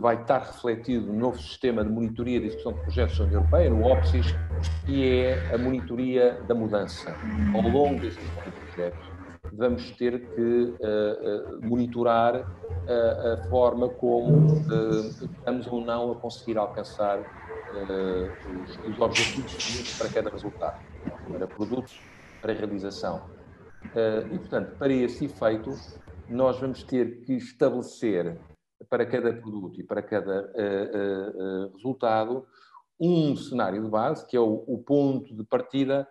vai estar refletido no novo sistema de monitoria de execução de projetos da União Europeia, no OPSIS, que é a monitoria da mudança. Ao longo da execução do projeto, vamos ter que monitorar a forma como estamos ou não a conseguir alcançar os objetivos definidos para cada resultado, para produto, para realização. E, portanto, para esse efeito, nós vamos ter que estabelecer para cada produto e para cada resultado um cenário de base, que é o ponto de partida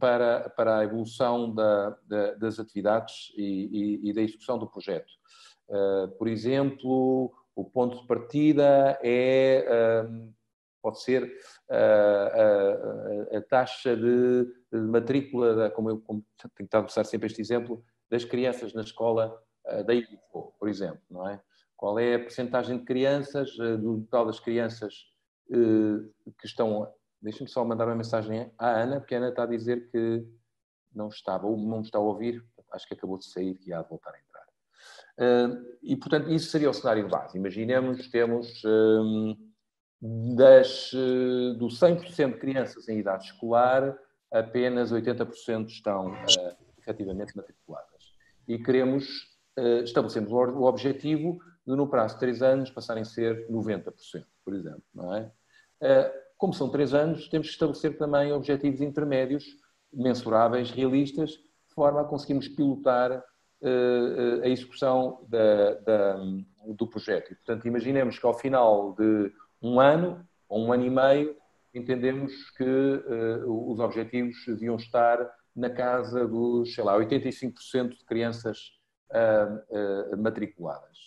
para a evolução das atividades e da execução do projeto. Por exemplo, o ponto de partida pode ser a taxa de matrícula, como tenho estado a usar sempre este exemplo, das crianças na escola da IFO, por exemplo, não é? Qual é a percentagem de crianças, do total das crianças que estão... Deixa-me só mandar uma mensagem à Ana, porque a Ana está a dizer que não estava, ou não me está a ouvir, acho que acabou de sair e há de voltar a entrar. E, portanto, isso seria o cenário de base. Imaginemos, temos do 100% de crianças em idade escolar, apenas 80% estão efetivamente matriculadas. E queremos, estabelecemos o objetivo de, no prazo de 3 anos, passarem a ser 90%, por exemplo, não é? Como são 3 anos, temos que estabelecer também objetivos intermédios, mensuráveis, realistas, de forma a conseguirmos pilotar a execução do projeto. E, portanto, imaginemos que ao final de 1 ano, ou 1 ano e meio, entendemos que os objetivos deviam estar na casa dos, sei lá, 85% de crianças matriculadas.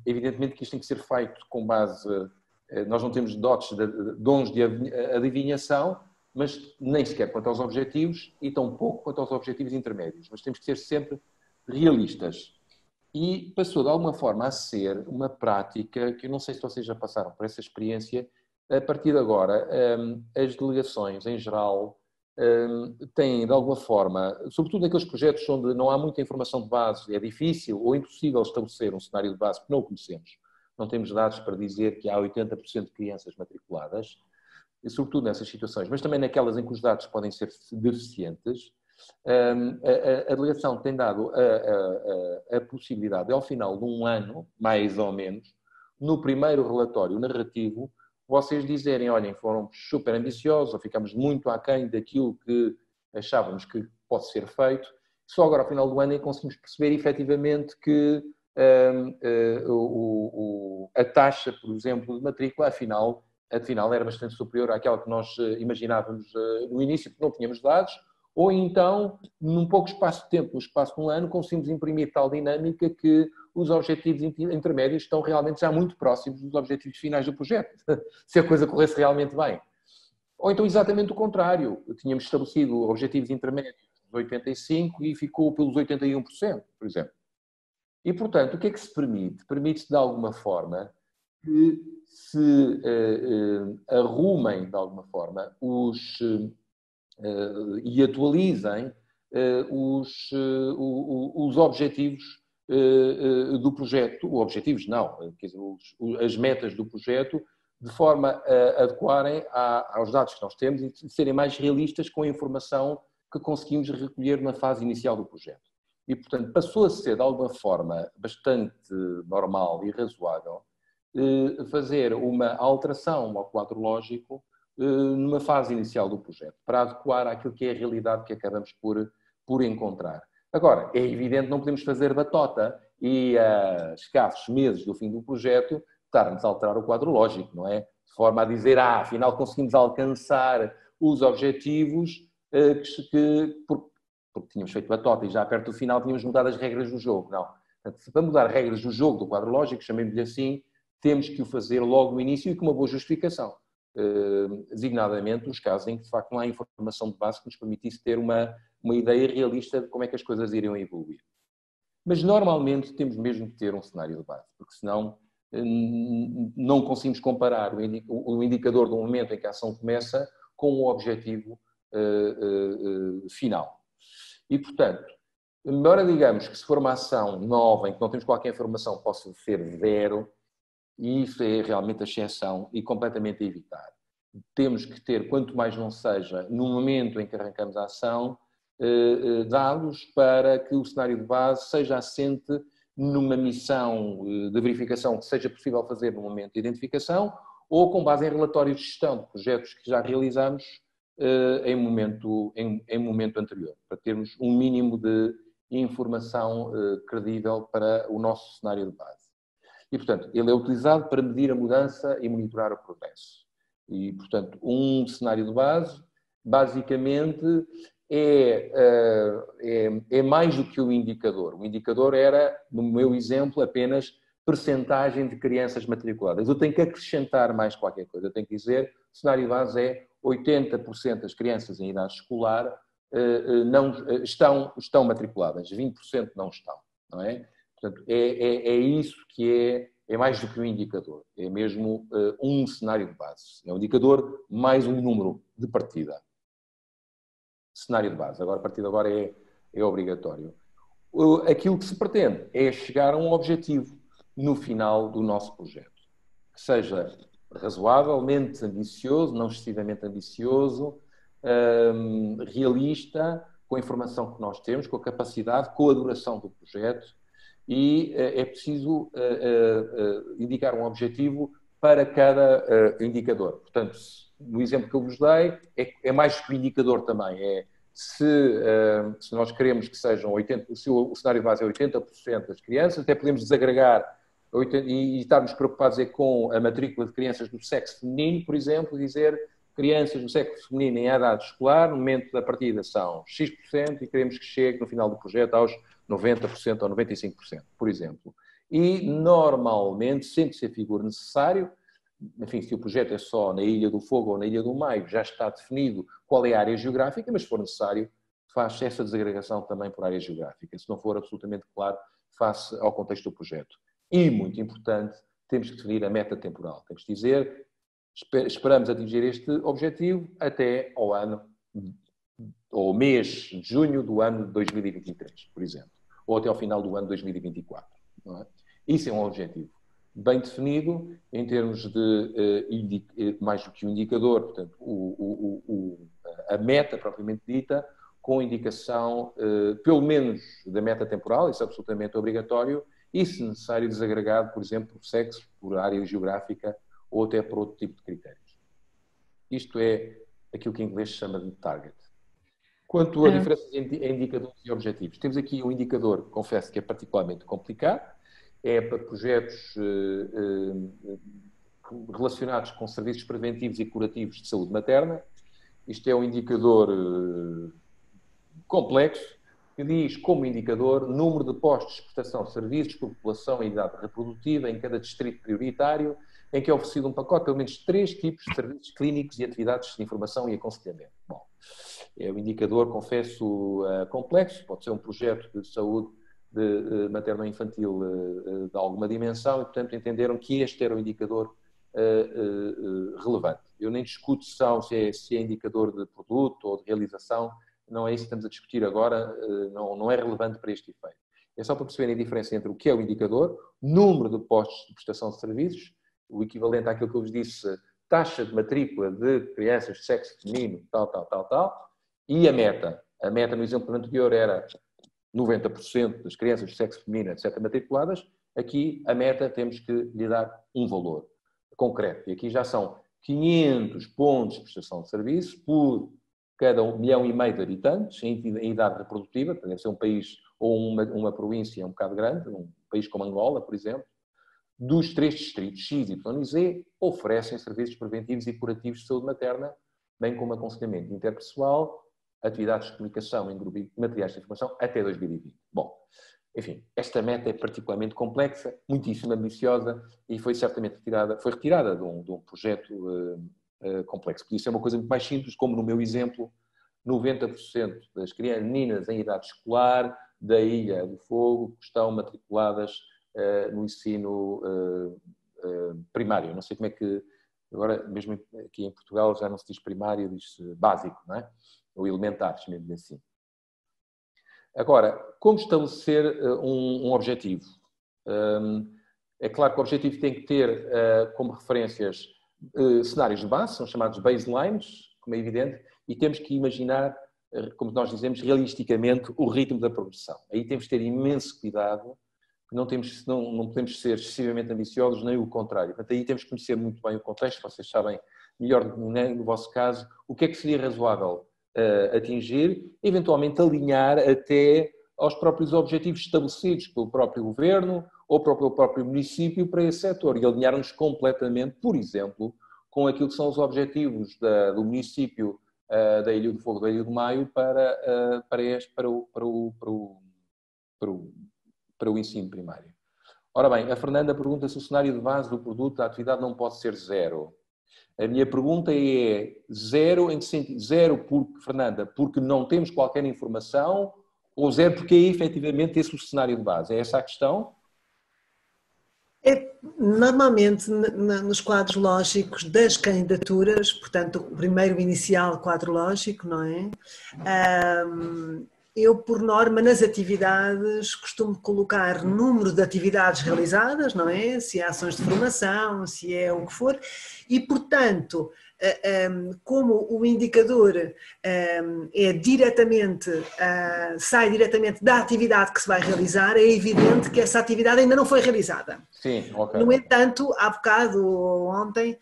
Evidentemente que isto tem que ser feito com base... Nós não temos dons de adivinhação, mas nem sequer quanto aos objetivos e tão pouco quanto aos objetivos intermédios. Mas temos que ser sempre realistas. E passou de alguma forma a ser uma prática que eu não sei se vocês já passaram por essa experiência. A partir de agora, as delegações em geral têm de alguma forma, sobretudo naqueles projetos onde não há muita informação de base, é difícil ou impossível estabelecer um cenário de base porque não o conhecemos. Não temos dados para dizer que há 80% de crianças matriculadas, e sobretudo nessas situações, mas também naquelas em que os dados podem ser deficientes. A delegação tem dado a possibilidade de, ao final de 1 ano, mais ou menos, no primeiro relatório narrativo, vocês dizerem, olhem, foram super ambiciosos, ou ficamos muito aquém daquilo que achávamos que pode ser feito. Só agora, ao final do ano, é que conseguimos perceber efetivamente que a taxa, por exemplo, de matrícula, afinal era bastante superior àquela que nós imaginávamos no início, porque não tínhamos dados, ou então, num pouco espaço de tempo, no espaço de 1 ano, conseguimos imprimir tal dinâmica que os objetivos intermédios estão realmente já muito próximos dos objetivos finais do projeto, se a coisa corresse realmente bem. Ou então exatamente o contrário, tínhamos estabelecido objetivos intermédios de 85% e ficou pelos 81%, por exemplo. E, portanto, o que é que se permite? Permite-se, de alguma forma, que se arrumem, de alguma forma, e atualizem os objetivos do projeto, objetivos não, quer dizer, as metas do projeto, de forma a adequarem aos dados que nós temos e serem mais realistas com a informação que conseguimos recolher na fase inicial do projeto. E, portanto, passou a ser, de alguma forma, bastante normal e razoável fazer uma alteração ao quadro lógico numa fase inicial do projeto, para adequar àquilo que é a realidade que acabamos por encontrar. Agora, é evidente que não podemos fazer batota e, a escassos meses do fim do projeto, estarmos a alterar o quadro lógico, não é? De forma a dizer, afinal conseguimos alcançar os objetivos porque tínhamos feito batota e já perto do final tínhamos mudado as regras do jogo. Não. Portanto, para mudar regras do jogo, do quadro lógico, chamemos-lhe assim, temos que o fazer logo no início e com uma boa justificação. Designadamente nos casos em que, de facto, não há informação de base que nos permitisse ter uma ideia realista de como é que as coisas iriam evoluir. Mas, normalmente, temos mesmo que ter um cenário de base, porque senão não conseguimos comparar o indicador do momento em que a ação começa com o objetivo final. E, portanto, embora digamos que se for uma ação nova, em que não temos qualquer informação, possa ser zero, e isso é realmente a exceção e completamente a evitar. Temos que ter, quanto mais não seja, no momento em que arrancamos a ação, dados para que o cenário de base seja assente numa missão de verificação que seja possível fazer no momento de identificação ou com base em relatórios de gestão de projetos que já realizamos em momento anterior, para termos um mínimo de informação credível para o nosso cenário de base. E, portanto, ele é utilizado para medir a mudança e monitorar o progresso. E, portanto, um cenário de base, basicamente, é mais do que o indicador. O indicador era, no meu exemplo, apenas percentagem de crianças matriculadas. Eu tenho que acrescentar mais qualquer coisa. Eu tenho que dizer, o cenário de base é 80% das crianças em idade escolar estão matriculadas, 20% não estão, não é? Portanto, é isso que é mais do que um indicador. É mesmo um cenário de base. É um indicador mais um número de partida. Cenário de base. Agora, a partir de agora é obrigatório. Aquilo que se pretende é chegar a um objetivo no final do nosso projeto. Que seja razoavelmente ambicioso, não excessivamente ambicioso, realista, com a informação que nós temos, com a capacidade, com a duração do projeto, e é preciso indicar um objetivo para cada indicador. Portanto, no exemplo que eu vos dei, é mais que o indicador também. Se nós queremos que sejam 80%, se o cenário de base é 80% das crianças, até podemos desagregar e estarmos preocupados com a matrícula de crianças do sexo feminino, por exemplo, dizer crianças do sexo feminino em idade escolar, no momento da partida são X% e queremos que chegue no final do projeto aos 90% ou 95%, por exemplo. E, normalmente, sempre que se afigura necessário, enfim, se o projeto é só na Ilha do Fogo ou na Ilha do Maio, já está definido qual é a área geográfica, mas se for necessário, faz essa desagregação também por área geográfica, se não for absolutamente claro, face ao contexto do projeto. E, muito importante, temos que definir a meta temporal. Temos que dizer, esperamos atingir este objetivo até ao ano, ou mês de junho do ano de 2023, por exemplo, ou até ao final do ano de 2024. Não é? Isso é um objetivo bem definido em termos de mais do que um indicador, portanto, a meta propriamente dita, com indicação, pelo menos, da meta temporal, isso é absolutamente obrigatório, e, se necessário, desagregado, por exemplo, por sexo, por área geográfica ou até por outro tipo de critérios. Isto é aquilo que em inglês se chama de target. Quanto a diferenças em indicadores e objetivos, temos aqui um indicador, confesso que é particularmente complicado, é para projetos relacionados com serviços preventivos e curativos de saúde materna. Isto é um indicador complexo, que diz como indicador número de postos de prestação de serviços por população e idade reprodutiva em cada distrito prioritário, em que é oferecido um pacote de pelo menos 3 tipos de serviços clínicos e atividades de informação e aconselhamento. Bom, é um indicador, confesso, complexo, pode ser um projeto de saúde materno-infantil de alguma dimensão e, portanto, entenderam que este era um indicador relevante. Eu nem discuto se é indicador de produto ou de realização, não é isso que estamos a discutir agora, não é relevante para este efeito. É só para perceberem a diferença entre o que é o indicador, número de postos de prestação de serviços, o equivalente àquilo que eu vos disse, taxa de matrícula de crianças de sexo feminino, tal, e a meta. A meta, no exemplo anterior, era 90% das crianças de sexo feminino, etc., matriculadas. Aqui, a meta, temos que lhe dar um valor concreto. E aqui já são 500 pontos de prestação de serviço por cada 1,5 milhão de habitantes em idade reprodutiva, deve ser um país ou uma província um bocado grande, um país como Angola, por exemplo, dos 3 distritos X, Y e Z, oferecem serviços preventivos e curativos de saúde materna, bem como aconselhamento interpessoal, atividades de comunicação em grupo e materiais de informação até 2020. Bom, enfim, esta meta é particularmente complexa, muitíssimo ambiciosa e foi certamente retirada de um projeto complexo. Podia ser uma coisa muito mais simples, como no meu exemplo, 90% das meninas em idade escolar da Ilha do Fogo estão matriculadas no ensino primário. Não sei como é que, agora mesmo aqui em Portugal já não se diz primário, diz básico, não é? Ou elementar, chamemos assim. Agora, como estabelecer um objetivo? É claro que o objetivo tem que ter como referências cenários de base, são chamados baselines, como é evidente, e temos que imaginar, como nós dizemos, realisticamente o ritmo da progressão. Aí temos que ter imenso cuidado, não podemos ser excessivamente ambiciosos, nem o contrário. Portanto, aí temos que conhecer muito bem o contexto, vocês sabem melhor no vosso caso, o que é que seria razoável atingir, eventualmente alinhar até aos próprios objetivos estabelecidos pelo próprio governo ou pelo próprio município para esse setor e alinhar-nos completamente, por exemplo, com aquilo que são os objetivos do município da Ilha do Fogo, da Ilha do Maio para o ensino primário. Ora bem, a Fernanda pergunta se o cenário de base do produto da atividade não pode ser zero. A minha pergunta é zero em que sentido? Zero, Fernanda, porque não temos qualquer informação, ou zero porque é efetivamente esse o cenário de base? É essa a questão? Normalmente, nos quadros lógicos das candidaturas, portanto, o primeiro inicial quadro lógico, não é? Eu, por norma, nas atividades, costumo colocar número de atividades realizadas, não é? Se é ações de formação, se é o que for, e, portanto, como o indicador sai diretamente da atividade que se vai realizar, é evidente que essa atividade ainda não foi realizada. Sim, ok. No entanto, há bocado, ou ontem,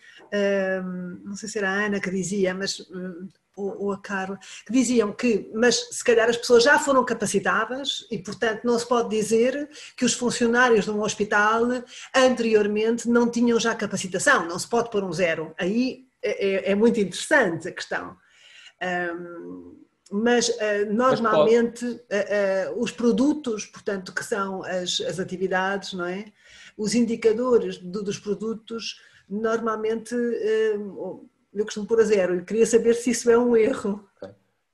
não sei se era a Ana que dizia, mas... ou a Carla, que diziam que, mas se calhar as pessoas já foram capacitadas e, portanto, não se pode dizer que os funcionários de um hospital anteriormente não tinham já capacitação, não se pode pôr um zero. Aí é muito interessante a questão. Mas normalmente os produtos, portanto, que são as atividades, não é? Os indicadores dos produtos, normalmente... eu costumo pôr a zero e queria saber se isso é um erro.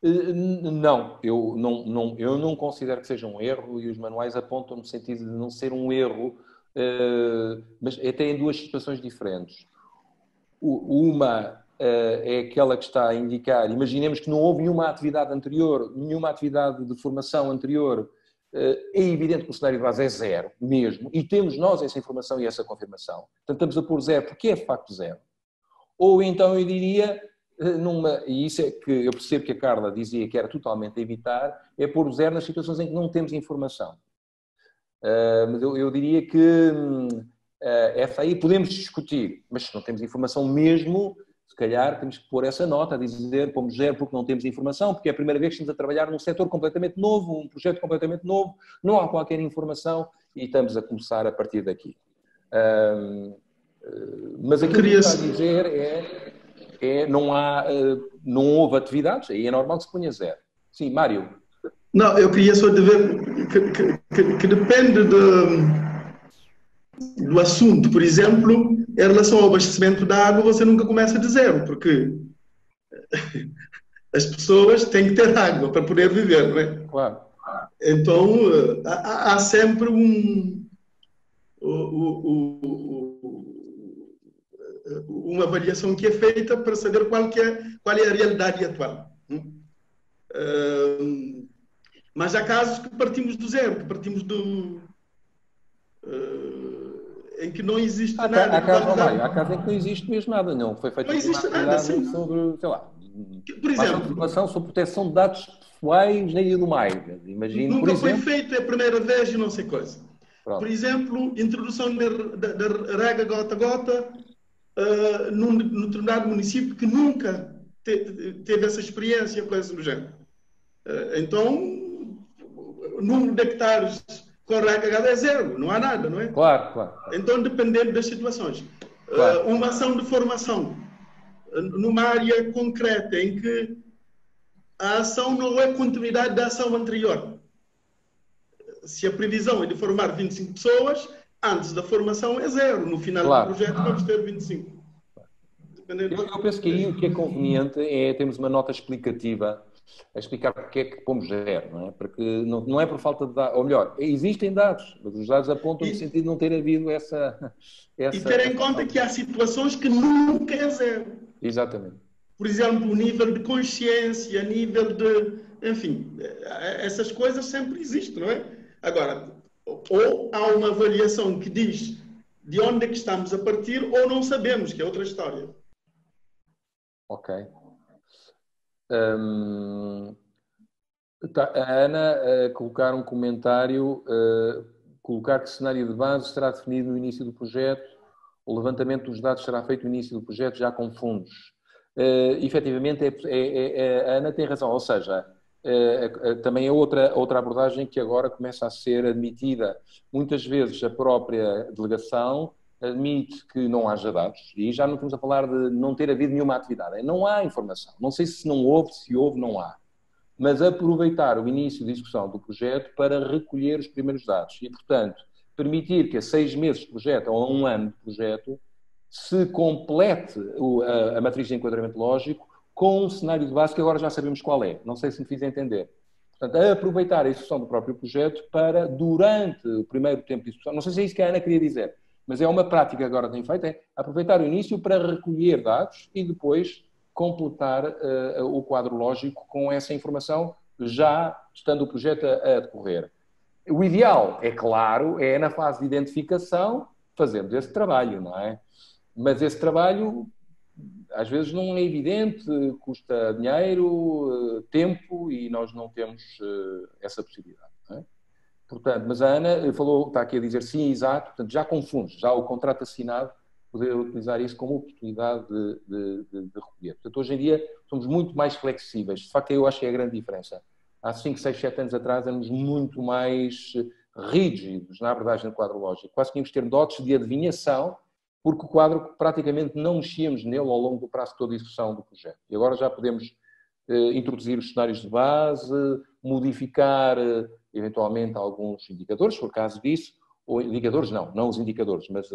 Não, eu não considero que seja um erro e os manuais apontam no sentido de não ser um erro, mas até em duas situações diferentes. Uma é aquela que está a indicar, imaginemos que não houve nenhuma atividade anterior, nenhuma atividade de formação anterior, é evidente que o cenário de base é zero mesmo, e temos nós essa informação e essa confirmação. Portanto, estamos a pôr zero porque é de facto zero. Ou então eu diria, e isso é que eu percebo que a Carla dizia que era totalmente a evitar, é pôr o zero nas situações em que não temos informação. Mas eu diria que essa aí podemos discutir, mas se não temos informação mesmo, se calhar temos que pôr essa nota, a dizer, pomos zero porque não temos informação, porque é a primeira vez que estamos a trabalhar num setor completamente novo, um projeto completamente novo, não há qualquer informação e estamos a começar a partir daqui. Mas aquilo que está a dizer não houve atividades, aí é normal que se ponha zero. Sim, Mário. Não, eu queria só dizer que depende do assunto. Por exemplo, em relação ao abastecimento da água, você nunca começa de zero, porque as pessoas têm que ter água para poder viver, não é? Claro. Então, há sempre uma avaliação que é feita para saber qual é a realidade atual. Mas há casos que partimos do zero, que partimos em que não existe nada. Há casos em que não existe mesmo nada, não foi feito nada sobre, sei lá, por exemplo, informação sobre proteção de dados pessoais na Ilha do Maio. Imagino, nunca foi feito a primeira vez e não sei coisa. Pronto. Por exemplo, introdução da rega gota-gota num determinado município que nunca teve essa experiência com esse género. Então, o número de hectares com rega é zero, não há nada, não é? Claro. Então, dependendo das situações. Claro. Uma ação de formação numa área concreta em que a ação não é continuidade da ação anterior. Se a previsão é de formar 25 pessoas, antes da formação é zero. No final do projeto vamos ter 25. Eu penso que aí o que é conveniente é termos uma nota explicativa a explicar porque é que pomos zero, não é? Porque não é por falta de dados, ou melhor, existem dados, mas os dados apontam no sentido de não ter havido essa... E ter em conta que há situações que nunca é zero. Exatamente. Por exemplo, o nível de consciência, nível enfim, essas coisas sempre existem, não é? Agora, ou há uma avaliação que diz de onde é que estamos a partir, ou não sabemos, que é outra história. Ok. A Ana colocar um comentário, colocar que cenário de base será definido no início do projeto, o levantamento dos dados será feito no início do projeto já com fundos. Efetivamente, a Ana tem razão, ou seja, também é outra abordagem que agora começa a ser admitida. Muitas vezes a própria delegação admite que não haja dados, e já não estamos a falar de não ter havido nenhuma atividade. Não há informação. Não sei se não houve, se houve, não há. Mas aproveitar o início de execução do projeto para recolher os primeiros dados. E, portanto, permitir que a 6 meses de projeto ou a 1 ano de projeto se complete a matriz de enquadramento lógico com um cenário de base que agora já sabemos qual é. Não sei se me fiz entender. Portanto, aproveitar a execução do próprio projeto para, durante o primeiro tempo de execução, não sei se é isso que a Ana queria dizer, mas é uma prática que agora tem feito, é aproveitar o início para recolher dados e depois completar o quadro lógico com essa informação, já estando o projeto a decorrer. O ideal, é claro, é na fase de identificação fazermos esse trabalho, não é? Mas esse trabalho, às vezes, não é evidente, custa dinheiro, tempo, e nós não temos essa possibilidade, não é? Portanto, mas a Ana falou, está aqui a dizer sim, exato, portanto, já com fundos, já o contrato assinado, poder utilizar isso como oportunidade de recolher. Portanto, hoje em dia somos muito mais flexíveis. De facto, eu acho que é a grande diferença. Há 5, 6, 7 anos atrás éramos muito mais rígidos na abordagem do quadro lógico. Quase tínhamos que ter dotes de adivinhação, porque o quadro praticamente não mexíamos nele ao longo do prazo todo de execução do projeto. E agora já podemos introduzir os cenários de base, modificar eventualmente alguns indicadores, se for caso disso, ou indicadores não os indicadores, mas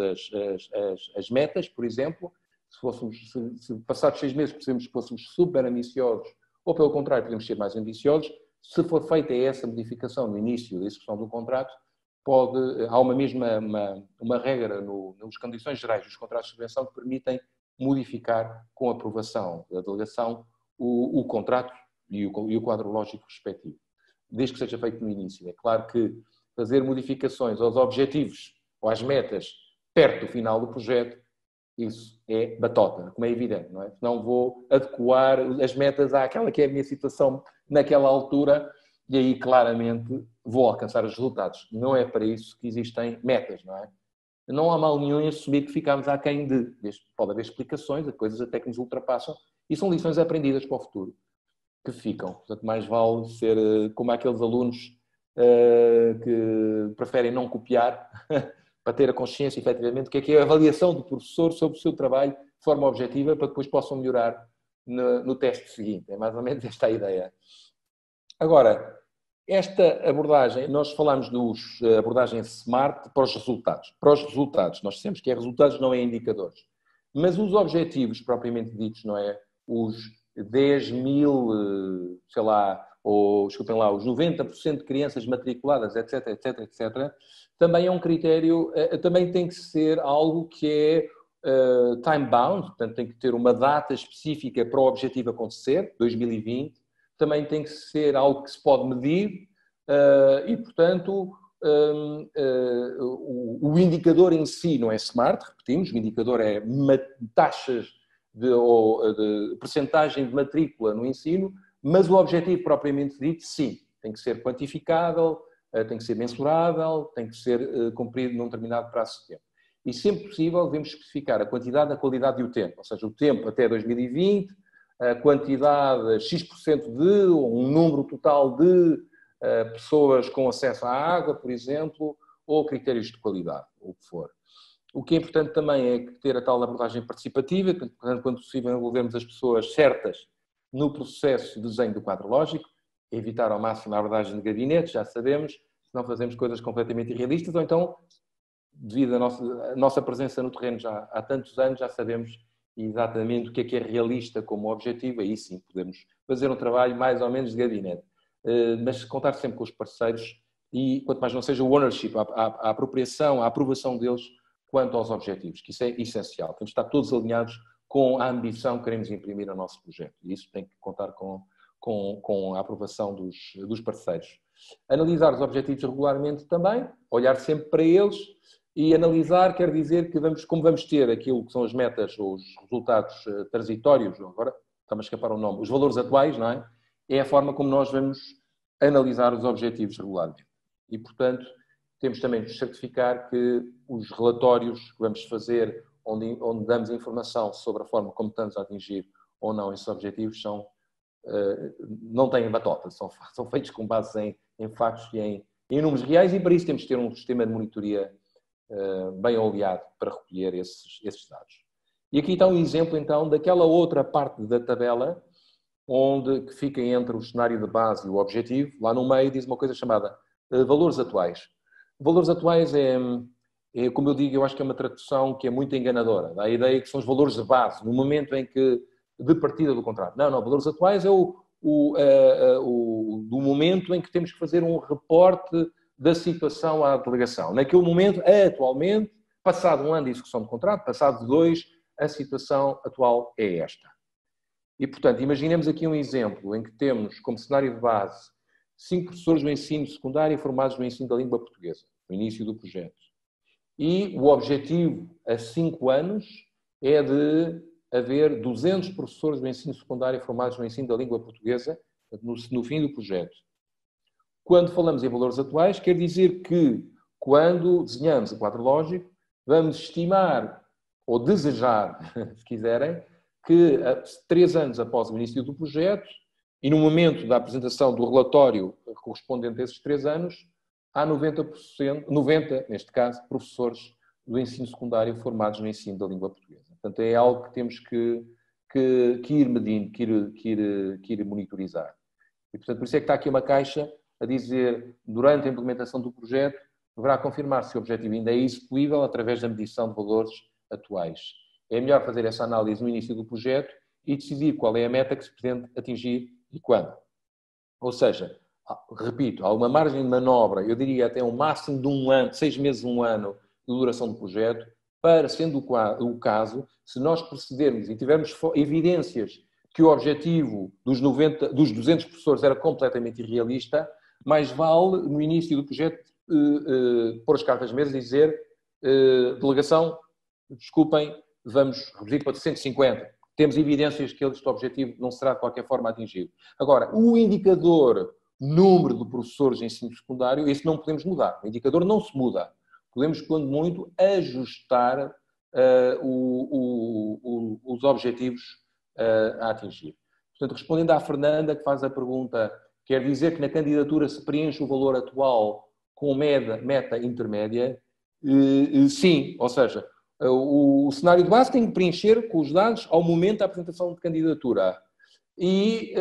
as metas, por exemplo, se passados 6 meses percebemos que fôssemos super ambiciosos, ou pelo contrário, podemos ser mais ambiciosos, se for feita essa modificação no início da execução do contrato, há uma regra nas condições gerais dos contratos de subvenção que permitem modificar com aprovação da delegação o contrato e o quadro lógico respectivo, desde que seja feito no início. É claro que fazer modificações aos objetivos ou às metas perto do final do projeto, isso é batota, como é evidente, não é? Não vou adequar as metas àquela que é a minha situação naquela altura e aí claramente vou alcançar os resultados. Não é para isso que existem metas, não é? Não há mal nenhum em assumir que ficamos aquém de. Pode haver explicações, coisas até que nos ultrapassam e são lições aprendidas para o futuro que ficam. Portanto, mais vale ser como aqueles alunos que preferem não copiar para ter a consciência, efetivamente, do que é a avaliação do professor sobre o seu trabalho de forma objetiva para que depois possam melhorar no teste seguinte. É mais ou menos esta a ideia. Agora, esta abordagem, nós falamos da abordagem SMART para os resultados. Para os resultados, nós dissemos que é resultados, não é indicadores. Mas os objetivos propriamente ditos, não é? Os 10 mil, sei lá, ou, desculpem lá, os 90% de crianças matriculadas, etc, etc, etc, também é um critério, também tem que ser algo que é time-bound, portanto tem que ter uma data específica para o objetivo acontecer, 2020, também tem que ser algo que se pode medir e, portanto, o indicador em si não é SMART, repetimos, o indicador é taxas de percentagem de matrícula no ensino, mas o objetivo propriamente dito, sim, tem que ser quantificável, tem que ser mensurável, tem que ser cumprido num determinado prazo de tempo. E, sempre possível, devemos especificar a quantidade, a qualidade e o tempo, ou seja, o tempo até 2020, a quantidade X% de, ou um número total de pessoas com acesso à água, por exemplo, ou critérios de qualidade, ou o que for. O que é importante também é ter a tal abordagem participativa, portanto, quando possível, envolvermos as pessoas certas no processo de desenho do quadro lógico, evitar ao máximo a abordagem de gabinete, já sabemos, se não fazemos coisas completamente irrealistas, ou então, devido à nossa presença no terreno já há tantos anos, já sabemos exatamente o que é realista como objetivo, aí sim podemos fazer um trabalho mais ou menos de gabinete. Mas contar sempre com os parceiros e, quanto mais não seja o ownership, a apropriação, a aprovação deles quanto aos objetivos, que isso é essencial. Temos de estar todos alinhados com a ambição que queremos imprimir ao nosso projeto. E isso tem que contar com com a aprovação dos parceiros. Analisar os objetivos regularmente também, olhar sempre para eles e analisar quer dizer que como vamos ter aquilo que são as metas ou os resultados transitórios, agora está-me a escapar o nome, os valores atuais, não é? É a forma como nós vamos analisar os objetivos regularmente. E, portanto, temos também de certificar que os relatórios que vamos fazer, onde damos informação sobre a forma como estamos a atingir ou não esses objetivos, não têm batota, são feitos com base em factos e em números reais, e para isso temos de ter um sistema de monitoria bem oleado para recolher esses dados. E aqui está um exemplo, então, daquela outra parte da tabela, que fica entre o cenário de base e o objetivo. Lá no meio diz uma coisa chamada valores atuais. Valores atuais como eu digo, eu acho que é uma tradução que é muito enganadora. Dá a ideia que são os valores de base, no momento em que, de partida do contrato. Não, valores atuais é do momento em que temos que fazer um reporte da situação à delegação. Naquele momento, atualmente, passado um ano de execução do contrato, passado 2, a situação atual é esta. E, portanto, imaginemos aqui um exemplo em que temos como cenário de base 5 professores do ensino secundário formados no ensino da língua portuguesa, no início do projeto. E o objetivo a 5 anos é de haver 200 professores do ensino secundário formados no ensino da língua portuguesa no fim do projeto. Quando falamos em valores atuais, quer dizer que, quando desenhamos o quadro lógico, vamos estimar ou desejar, se quiserem, que 3 anos após o início do projeto e no momento da apresentação do relatório correspondente a esses 3 anos, há 90, neste caso, professores do ensino secundário formados no ensino da língua portuguesa. Portanto, é algo que temos que ir medindo, que ir monitorizar. E, portanto, por isso é que está aqui uma caixa a dizer, durante a implementação do projeto, deverá confirmar se o objetivo ainda é execuível através da medição de valores atuais. É melhor fazer essa análise no início do projeto e decidir qual é a meta que se pretende atingir e quando. Ou seja, repito, há uma margem de manobra, eu diria até um máximo de 1 ano, 6 meses, 1 ano de duração do projeto, para, sendo o caso, se nós procedermos e tivermos evidências que o objetivo dos 200 professores era completamente irrealista, mais vale, no início do projeto, pôr as cartas na mesa e dizer delegação, desculpem, vamos reduzir para 150. Temos evidências que este objetivo não será de qualquer forma atingido. Agora, o indicador número de professores em ensino secundário, esse não podemos mudar. O indicador não se muda. Podemos, quando muito, ajustar os objetivos a atingir. Portanto, respondendo à Fernanda, que faz a pergunta, quer dizer que na candidatura se preenche o valor atual com meta intermédia? Sim, ou seja, o cenário de base tem que preencher com os dados ao momento da apresentação de candidatura. E,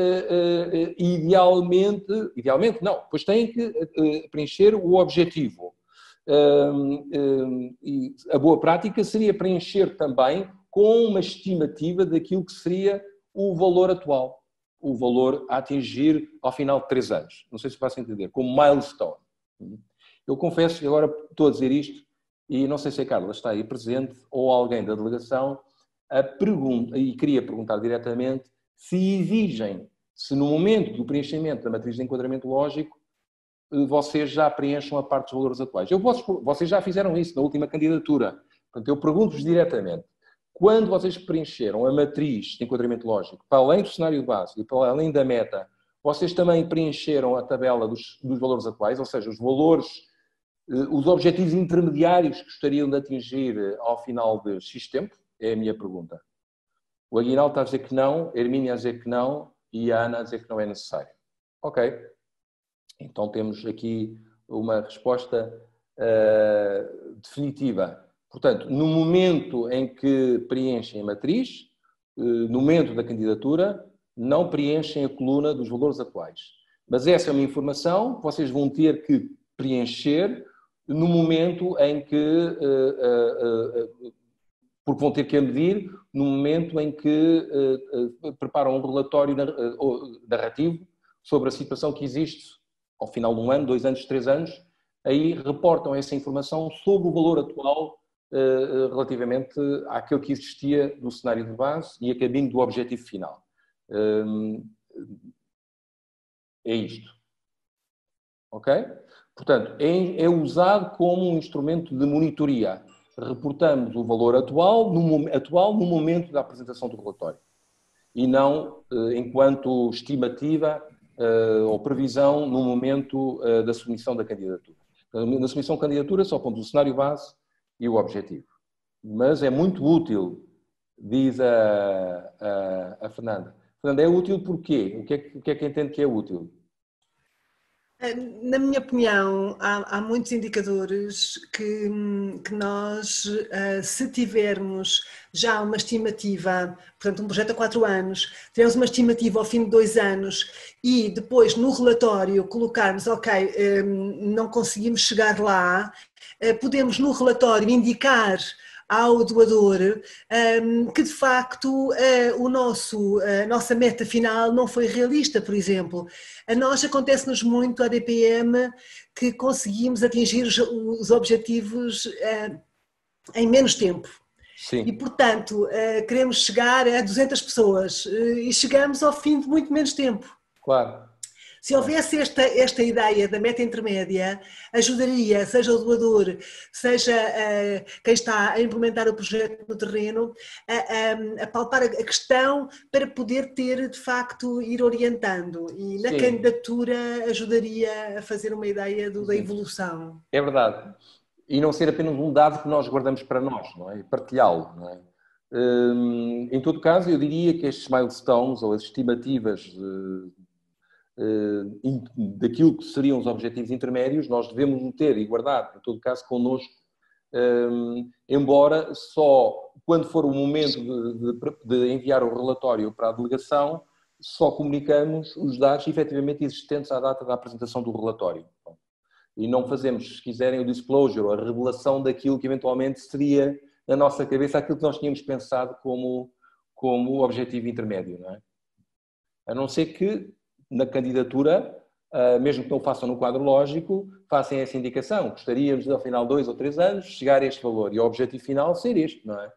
idealmente não, pois tem que preencher o objetivo. E a boa prática seria preencher também com uma estimativa daquilo que seria o valor atual, o valor a atingir ao final de 3 anos. Não sei se faço entender, como milestone. Eu confesso que agora estou a dizer isto e não sei se a Carla está aí presente ou alguém da delegação e queria perguntar diretamente se no momento do preenchimento da matriz de enquadramento lógico vocês já preencham a parte dos valores atuais. Vocês já fizeram isso na última candidatura. Portanto, eu pergunto-vos diretamente, quando vocês preencheram a matriz de enquadramento lógico, para além do cenário de base e para além da meta, vocês também preencheram a tabela dos valores atuais, ou seja, os objetivos intermediários que gostariam de atingir ao final de X tempo? É a minha pergunta. O Aguinaldo está a dizer que não, a Hermínia a dizer que não e a Ana a dizer que não é necessário. Ok. Então temos aqui uma resposta definitiva. Portanto, no momento em que preenchem a matriz, no momento da candidatura, não preenchem a coluna dos valores atuais. Mas essa é uma informação que vocês vão ter que preencher no momento em que, porque vão ter que a medir, no momento em que preparam um relatório narrativo sobre a situação que existe ao final de 1 ano, 2 anos, 3 anos, aí reportam essa informação sobre o valor atual relativamente àquilo que existia no cenário de base e a caminho do objetivo final. é isto. Ok? Portanto, é usado como um instrumento de monitoria. Reportamos o valor atual no momento da apresentação do relatório. E não enquanto estimativa ou previsão no momento da submissão da candidatura. Na submissão da candidatura só pomos o cenário base e o objetivo. Mas é muito útil, diz a Fernanda. Fernanda, é útil porquê? O que é que entende que é útil? Na minha opinião, há muitos indicadores que nós, se tivermos já uma estimativa, portanto um projeto a 4 anos, tivermos uma estimativa ao fim de 2 anos e depois no relatório colocarmos, ok, não conseguimos chegar lá, podemos no relatório indicar ao doador que de facto a nossa meta final não foi realista, por exemplo. A nós acontece-nos muito, a DPM, que conseguimos atingir os objetivos em menos tempo. Sim. E, portanto, queremos chegar a 200 pessoas e chegamos ao fim de muito menos tempo. Claro. Se houvesse esta ideia da meta intermédia, ajudaria, seja o doador, seja quem está a implementar o projeto no terreno, a palpar a questão para poder ter, de facto, ir orientando. E na candidatura ajudaria a fazer uma ideia da evolução. É verdade. E não ser apenas um dado que nós guardamos para nós, não é? E partilhá-lo, não é? Em todo caso, eu diria que estes milestones, ou as estimativas daquilo que seriam os objetivos intermédios, nós devemos ter e guardar, em todo caso, connosco, embora só quando for o momento de enviar o relatório para a delegação, só comunicamos os dados efetivamente existentes à data da apresentação do relatório. E não fazemos, se quiserem, o disclosure, a revelação daquilo que eventualmente seria, na nossa cabeça, aquilo que nós tínhamos pensado como objetivo intermédio, não é? A não ser que na candidatura, mesmo que não façam no quadro lógico, façam essa indicação. Gostaríamos, ao final de 2 ou 3 anos, chegar a este valor. E o objetivo final ser este, não é?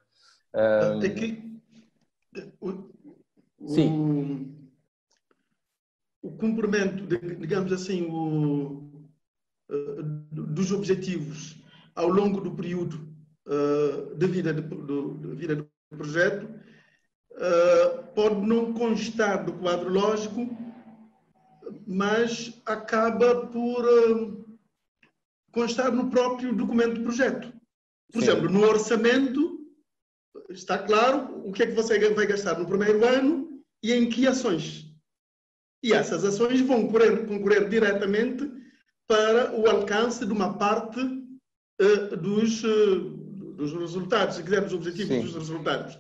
Sim. O cumprimento, digamos assim, dos objetivos ao longo do período de vida do projeto pode não constar do quadro lógico, mas acaba por constar no próprio documento do projeto. Por exemplo, no orçamento está claro o que é que você vai gastar no primeiro ano e em que ações. E essas ações vão concorrer diretamente para o alcance de uma parte dos resultados, se quisermos, objetivos dos resultados.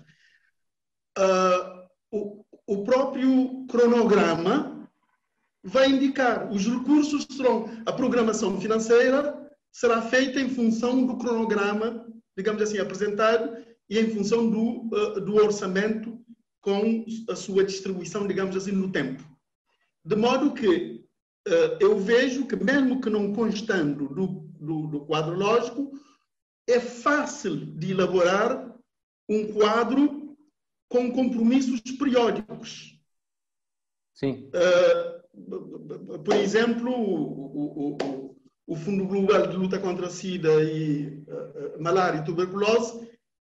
O próprio cronograma vai indicar os recursos serão, a programação financeira será feita em função do cronograma, digamos assim, apresentado e em função do orçamento com a sua distribuição, digamos assim, no tempo. De modo que eu vejo que, mesmo que não constando do quadro lógico, é fácil de elaborar um quadro com compromissos periódicos. Sim. Por exemplo, o Fundo Global de Luta contra a SIDA e Malária e Tuberculose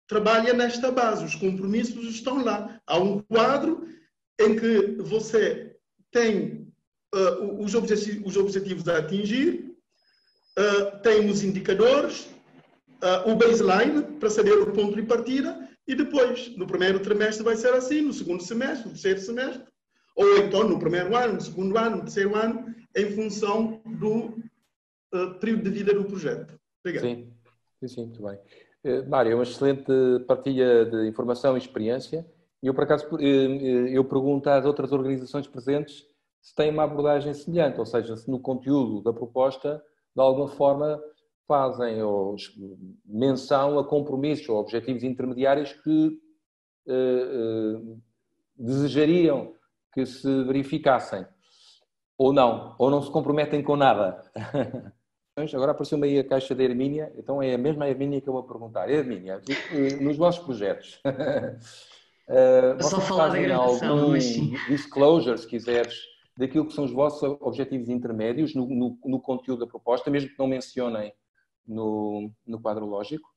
trabalha nesta base. Os compromissos estão lá. Há um quadro em que você tem os objetivos a atingir, tem os indicadores, o baseline, para saber o ponto de partida, e depois, no primeiro trimestre vai ser assim, no segundo semestre, no terceiro semestre, ou então no primeiro ano, no segundo ano, no terceiro ano, em função do período de vida do projeto. Obrigado. Sim, muito bem. Mário, é uma excelente partilha de informação e experiência. E eu, por acaso, eu pergunto às outras organizações presentes se têm uma abordagem semelhante, ou seja, se no conteúdo da proposta, de alguma forma, fazem menção a compromissos ou objetivos intermediários que desejariam que se verificassem, ou não se comprometem com nada. Agora apareceu-me aí a caixa da Hermínia, então é a mesma Hermínia que eu vou perguntar. Hermínia, nos vossos projetos, só falar da gravação, algum mas sim. disclosure, se quiseres, daquilo que são os vossos objetivos intermédios no conteúdo da proposta, mesmo que não mencionem no quadro lógico?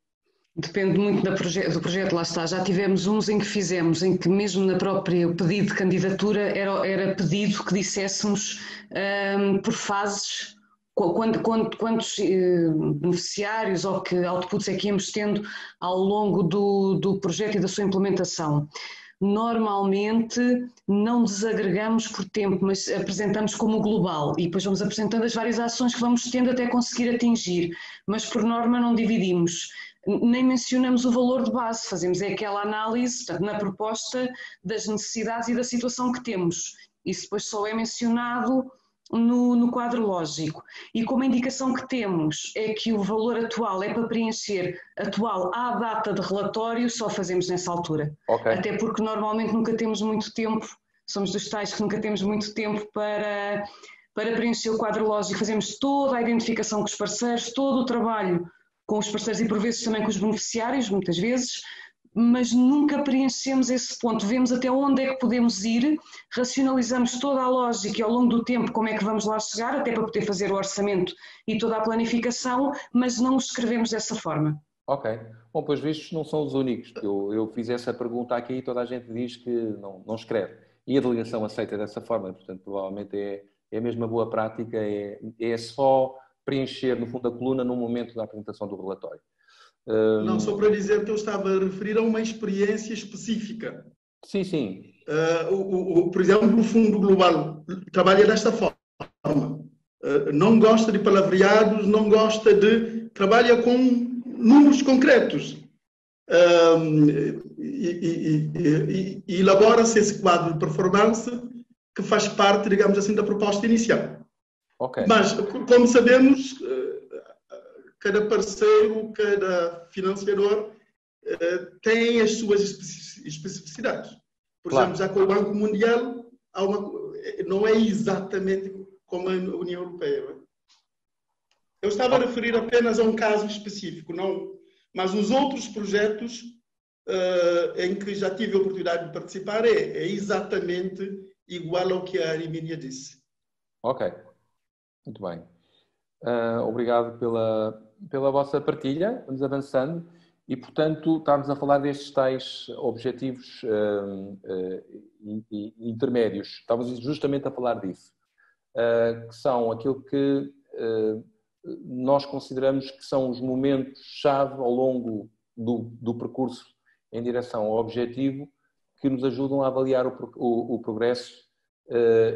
Depende muito do projeto, lá está. Já tivemos uns em que fizemos, em que mesmo na própria pedido de candidatura era pedido que disséssemos por fases quantos beneficiários ou que outputs é que íamos tendo ao longo do projeto e da sua implementação. Normalmente não desagregamos por tempo, mas apresentamos como global e depois vamos apresentando as várias ações que vamos tendo até conseguir atingir, mas por norma não dividimos. Nem mencionamos o valor de base, fazemos aquela análise, portanto, na proposta das necessidades e da situação que temos. Isso depois só é mencionado no quadro lógico. E como a indicação que temos é que o valor atual é para preencher atual à data de relatório, só fazemos nessa altura. Okay. Até porque normalmente nunca temos muito tempo, somos dos tais que nunca temos muito tempo para preencher o quadro lógico. Fazemos toda a identificação com os parceiros, todo o trabalho com os parceiros e por vezes também com os beneficiários, muitas vezes, mas nunca preenchemos esse ponto. Vemos até onde é que podemos ir, racionalizamos toda a lógica e ao longo do tempo como é que vamos lá chegar, até para poder fazer o orçamento e toda a planificação, mas não o escrevemos dessa forma. Ok. Bom, pois vistos não são os únicos. Eu fiz essa pergunta aqui e toda a gente diz que não escreve. E a delegação aceita dessa forma, portanto, provavelmente é a mesma boa prática, é só preencher, no fundo, a coluna no momento da apresentação do relatório. Não, só para dizer que eu estava a referir a uma experiência específica. Sim, sim. Por exemplo, o Fundo Global trabalha desta forma. Não gosta de palavreados, não gosta de... Trabalha com números concretos. E elabora-se esse quadro de performance que faz parte, digamos assim, da proposta inicial. Okay. Mas, como sabemos, cada parceiro, cada financiador tem as suas especificidades. Por exemplo, já com o Banco Mundial, não é exatamente como a União Europeia. Eu estava a referir apenas a um caso específico, não, mas os outros projetos em que já tive a oportunidade de participar é exatamente igual ao que a Arimínia disse. Ok. Muito bem. Obrigado pela vossa partilha. Vamos avançando. E, portanto, estamos a falar destes tais objetivos intermédios. Estávamos justamente a falar disso. Que são aquilo que nós consideramos que são os momentos-chave ao longo do percurso em direção ao objetivo que nos ajudam a avaliar o progresso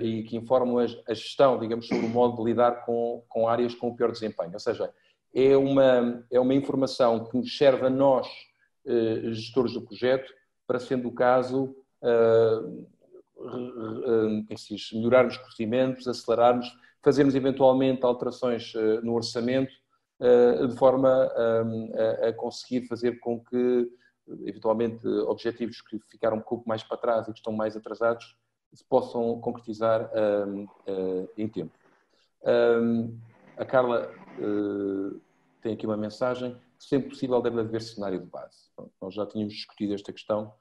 e que informam a gestão, digamos, sobre o modo de lidar com áreas com o pior desempenho. Ou seja, é uma informação que nos serve a nós, gestores do projeto, para, sendo o caso, melhorarmos procedimentos, acelerarmos, fazermos eventualmente alterações no orçamento, de forma a conseguir fazer com que, eventualmente, objetivos que ficaram um pouco mais para trás e que estão mais atrasados, se possam concretizar em tempo. A Carla tem aqui uma mensagem: sempre possível deve haver cenário de base. Bom, nós já tínhamos discutido esta questão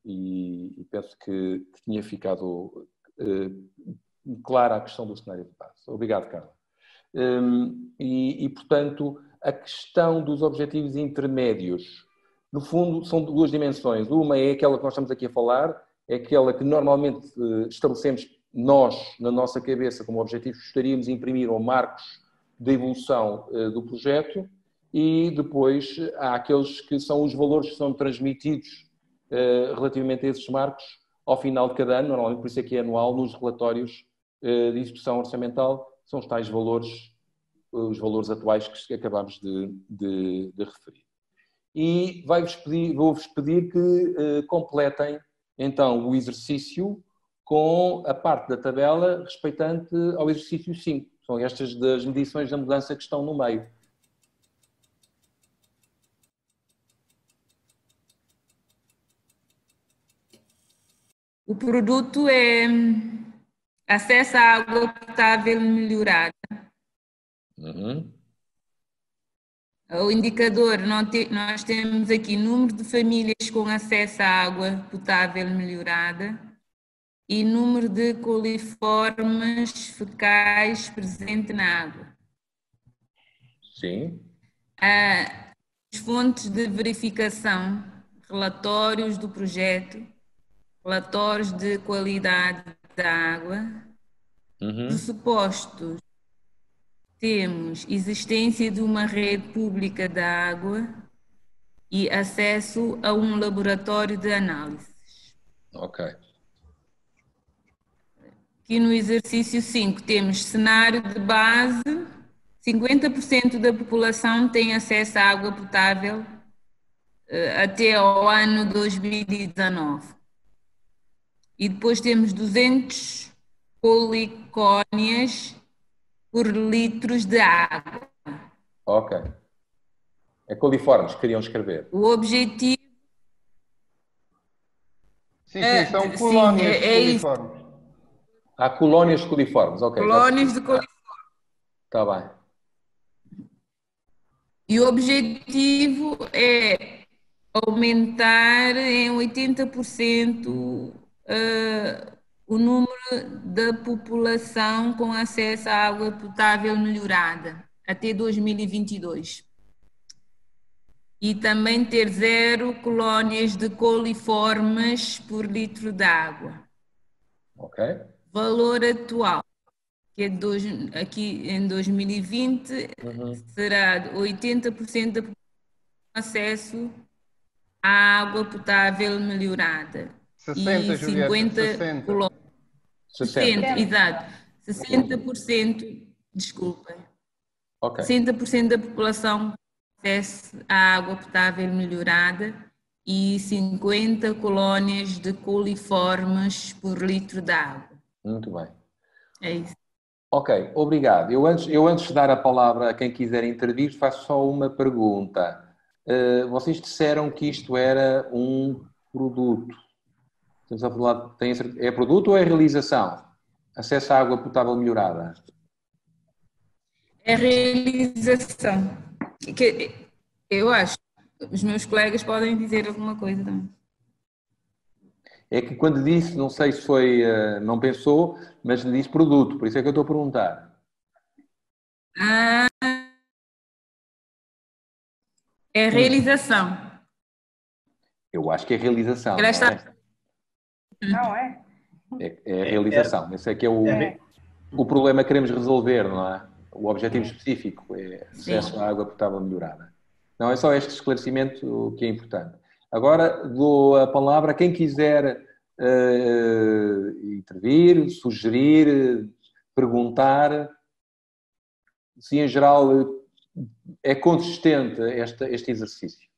e penso que tinha ficado clara a questão do cenário de base. Obrigado, Carla. Portanto, a questão dos objetivos intermédios, no fundo, são duas dimensões. Uma é aquela que nós estamos aqui a falar, é aquela que normalmente estabelecemos nós, na nossa cabeça, como objetivos que gostaríamos de imprimir ou marcos de evolução do projeto, e depois há aqueles que são os valores que são transmitidos relativamente a esses marcos ao final de cada ano, normalmente por isso é que é anual, nos relatórios de execução orçamental, são os tais valores, os valores atuais que acabámos de referir. E vou-vos pedir que completem então o exercício com a parte da tabela respeitante ao exercício 5. São estas das medições da mudança que estão no meio. O produto é acesso à água potável melhorada. O indicador, nós temos aqui número de famílias com acesso à água potável melhorada. e número de coliformes fecais presente na água. Sim. As fontes de verificação, relatórios do projeto, relatórios de qualidade da água, pressupostos. Temos existência de uma rede pública da água e acesso a um laboratório de análises. Ok. Aqui no exercício 5 temos cenário de base, 50% da população tem acesso à água potável até ao ano 2019. E depois temos 200 policónias por litros de água. Ok. É coliformes, queriam escrever. O objetivo... Sim, são colónias de coliformes. Há colónias de coliformes, ok. Colónias de coliformes. Está bem. E o objetivo é aumentar em 80% o número da população com acesso à água potável melhorada até 2022. E também ter 0 colónias de coliformes por litro de água. Ok. Valor atual, que é aqui em 2020, será de 80% da população com acesso à água potável melhorada. 60, e Julieta, 50 colónias. 60, exato. 60%, desculpem. Ok. 60% da população com acesso à água potável melhorada e 50 colónias de coliformes por litro de água. Muito bem. É isso. Ok, obrigado. Eu antes de dar a palavra a quem quiser intervir, faço só uma pergunta. Vocês disseram que isto era um produto. Estamos a falar, é produto ou é realização? Acesso à água potável melhorada? É realização. Que eu acho. Os meus colegas podem dizer alguma coisa também. É que quando disse, não sei se foi, não pensou, mas disse produto, por isso é que eu estou a perguntar. É realização. Eu acho que é realização, Ela não é? Não é? É a realização. Esse é que é o problema que queremos resolver, não é? O objetivo específico é acesso à água potável melhorada. Não, é só este esclarecimento que é importante. Agora dou a palavra a quem quiser intervir, sugerir, perguntar se em geral é consistente este exercício.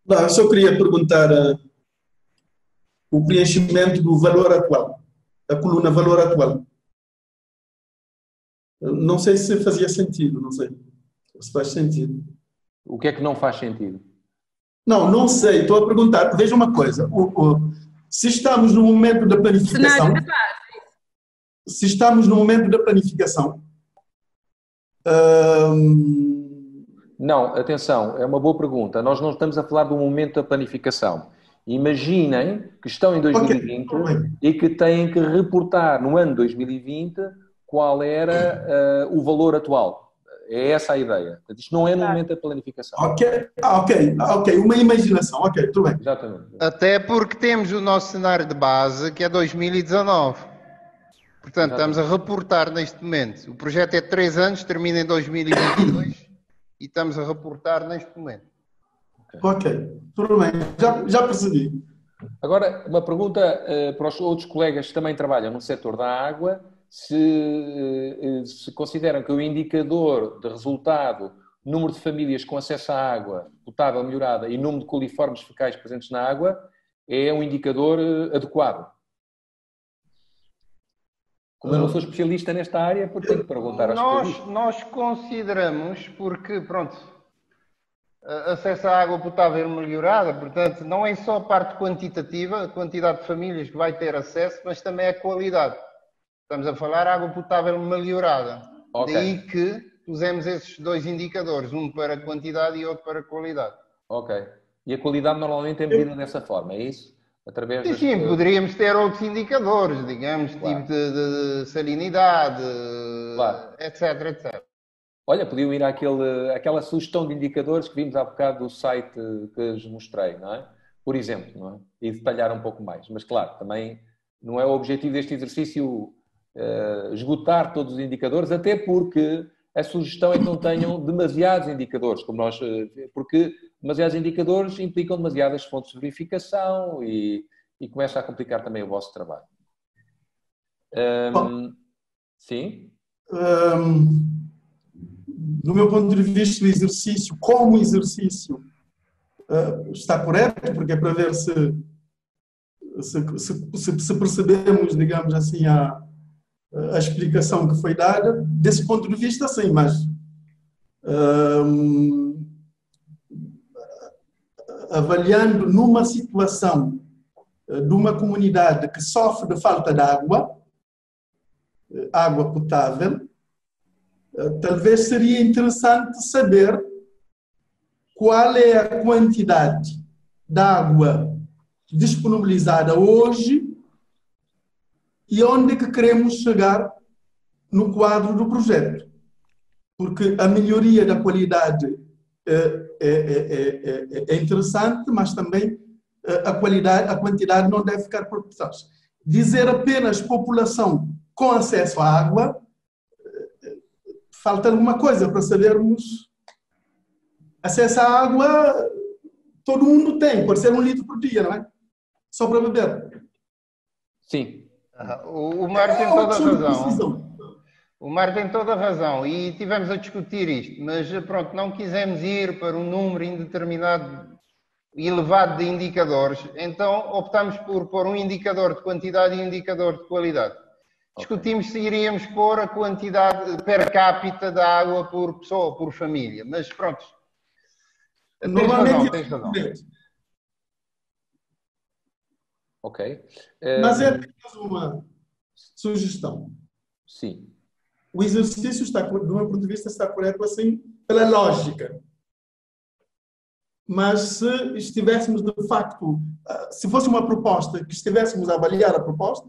Não, eu só queria perguntar o preenchimento do valor atual, a coluna valor atual. Não sei se fazia sentido, não sei se faz sentido. O que é que não faz sentido? Não sei, estou a perguntar. Veja uma coisa, se estamos no momento da planificação, se estamos no momento da planificação, Não, atenção, é uma boa pergunta. Nós não estamos a falar do momento da planificação. Imaginem que estão em 2020 e que têm que reportar no ano 2020 qual era o valor atual. É essa a ideia. Portanto, isto não é no momento da planificação. Ok. Uma imaginação. Ok, tudo bem. Exatamente. Até porque temos o nosso cenário de base, que é 2019. Portanto, estamos a reportar neste momento. O projeto é de 3 anos, termina em 2022 e estamos a reportar neste momento. Ok, tudo bem. Já percebi. Agora, uma pergunta para os outros colegas que também trabalham no setor da água. Se consideram que o indicador de resultado, número de famílias com acesso à água potável melhorada e número de coliformes fecais presentes na água é um indicador adequado. Como eu não sou especialista nesta área, tenho que perguntar aos especialistas. Nós consideramos, porque, pronto, acesso à água potável melhorada, portanto, não é só a parte quantitativa, a quantidade de famílias que vai ter acesso, mas também a qualidade. Estamos a falar de água potável melhorada. Okay. Daí que pusemos esses 2 indicadores, um para quantidade e outro para qualidade. Ok. E a qualidade normalmente é medida dessa forma, é isso? através Sim, sim, poderíamos ter outros indicadores, digamos, Claro. tipo de salinidade, Claro. etc, etc. Olha, podiam ir àquela sugestão de indicadores que vimos há bocado do site que vos mostrei, não é? Por exemplo, não é? E detalhar um pouco mais. Mas, claro, também não é o objetivo deste exercício esgotar todos os indicadores, até porque a sugestão é que não tenham demasiados indicadores, porque demasiados indicadores implicam demasiadas fontes de verificação e começa a complicar também o vosso trabalho. Sim? Do meu ponto de vista, o exercício, como exercício, está correto, porque é para ver se percebemos, digamos assim, a explicação que foi dada. Desse ponto de vista, sim, mas avaliando numa situação de uma comunidade que sofre de falta de água potável, talvez seria interessante saber qual é a quantidade de água disponibilizada hoje e onde é que queremos chegar no quadro do projeto. Porque a melhoria da qualidade é interessante, mas também a quantidade não deve ficar por detrás. Dizer apenas população com acesso à água, falta alguma coisa para sabermos. Acesso à água, todo mundo tem, pode ser 1 litro por dia, não é? Só para beber. Sim. O Mário tem toda a razão. O Mário tem toda a razão e tivemos a discutir isto, mas pronto, não quisemos ir para um número indeterminado, elevado de indicadores, então optamos por pôr um indicador de quantidade e um indicador de qualidade. Discutimos se iríamos pôr a quantidade per capita da água por pessoa, por família, mas pronto. Normalmente tens razão. Ok. Mas é apenas uma sugestão. Sim. O exercício está, do meu ponto de vista, está correto assim, pela lógica. Mas se estivéssemos, de facto, se fosse uma proposta, que estivéssemos a avaliar a proposta,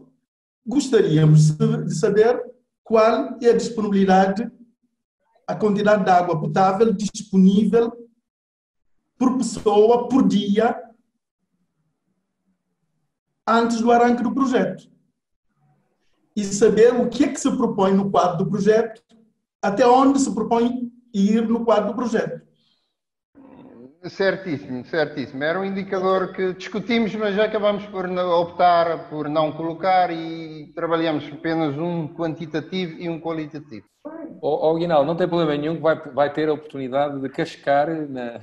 gostaríamos de saber qual é a disponibilidade, a quantidade de água potável disponível por pessoa, por dia, antes do arranque do projeto. E saber o que é que se propõe no quadro do projeto, até onde se propõe ir no quadro do projeto. Certíssimo, certíssimo. Era um indicador que discutimos, mas já acabamos por optar por não colocar e trabalhamos apenas um quantitativo e um qualitativo. Guinaldo, não tem problema nenhum que vai ter a oportunidade de cascar na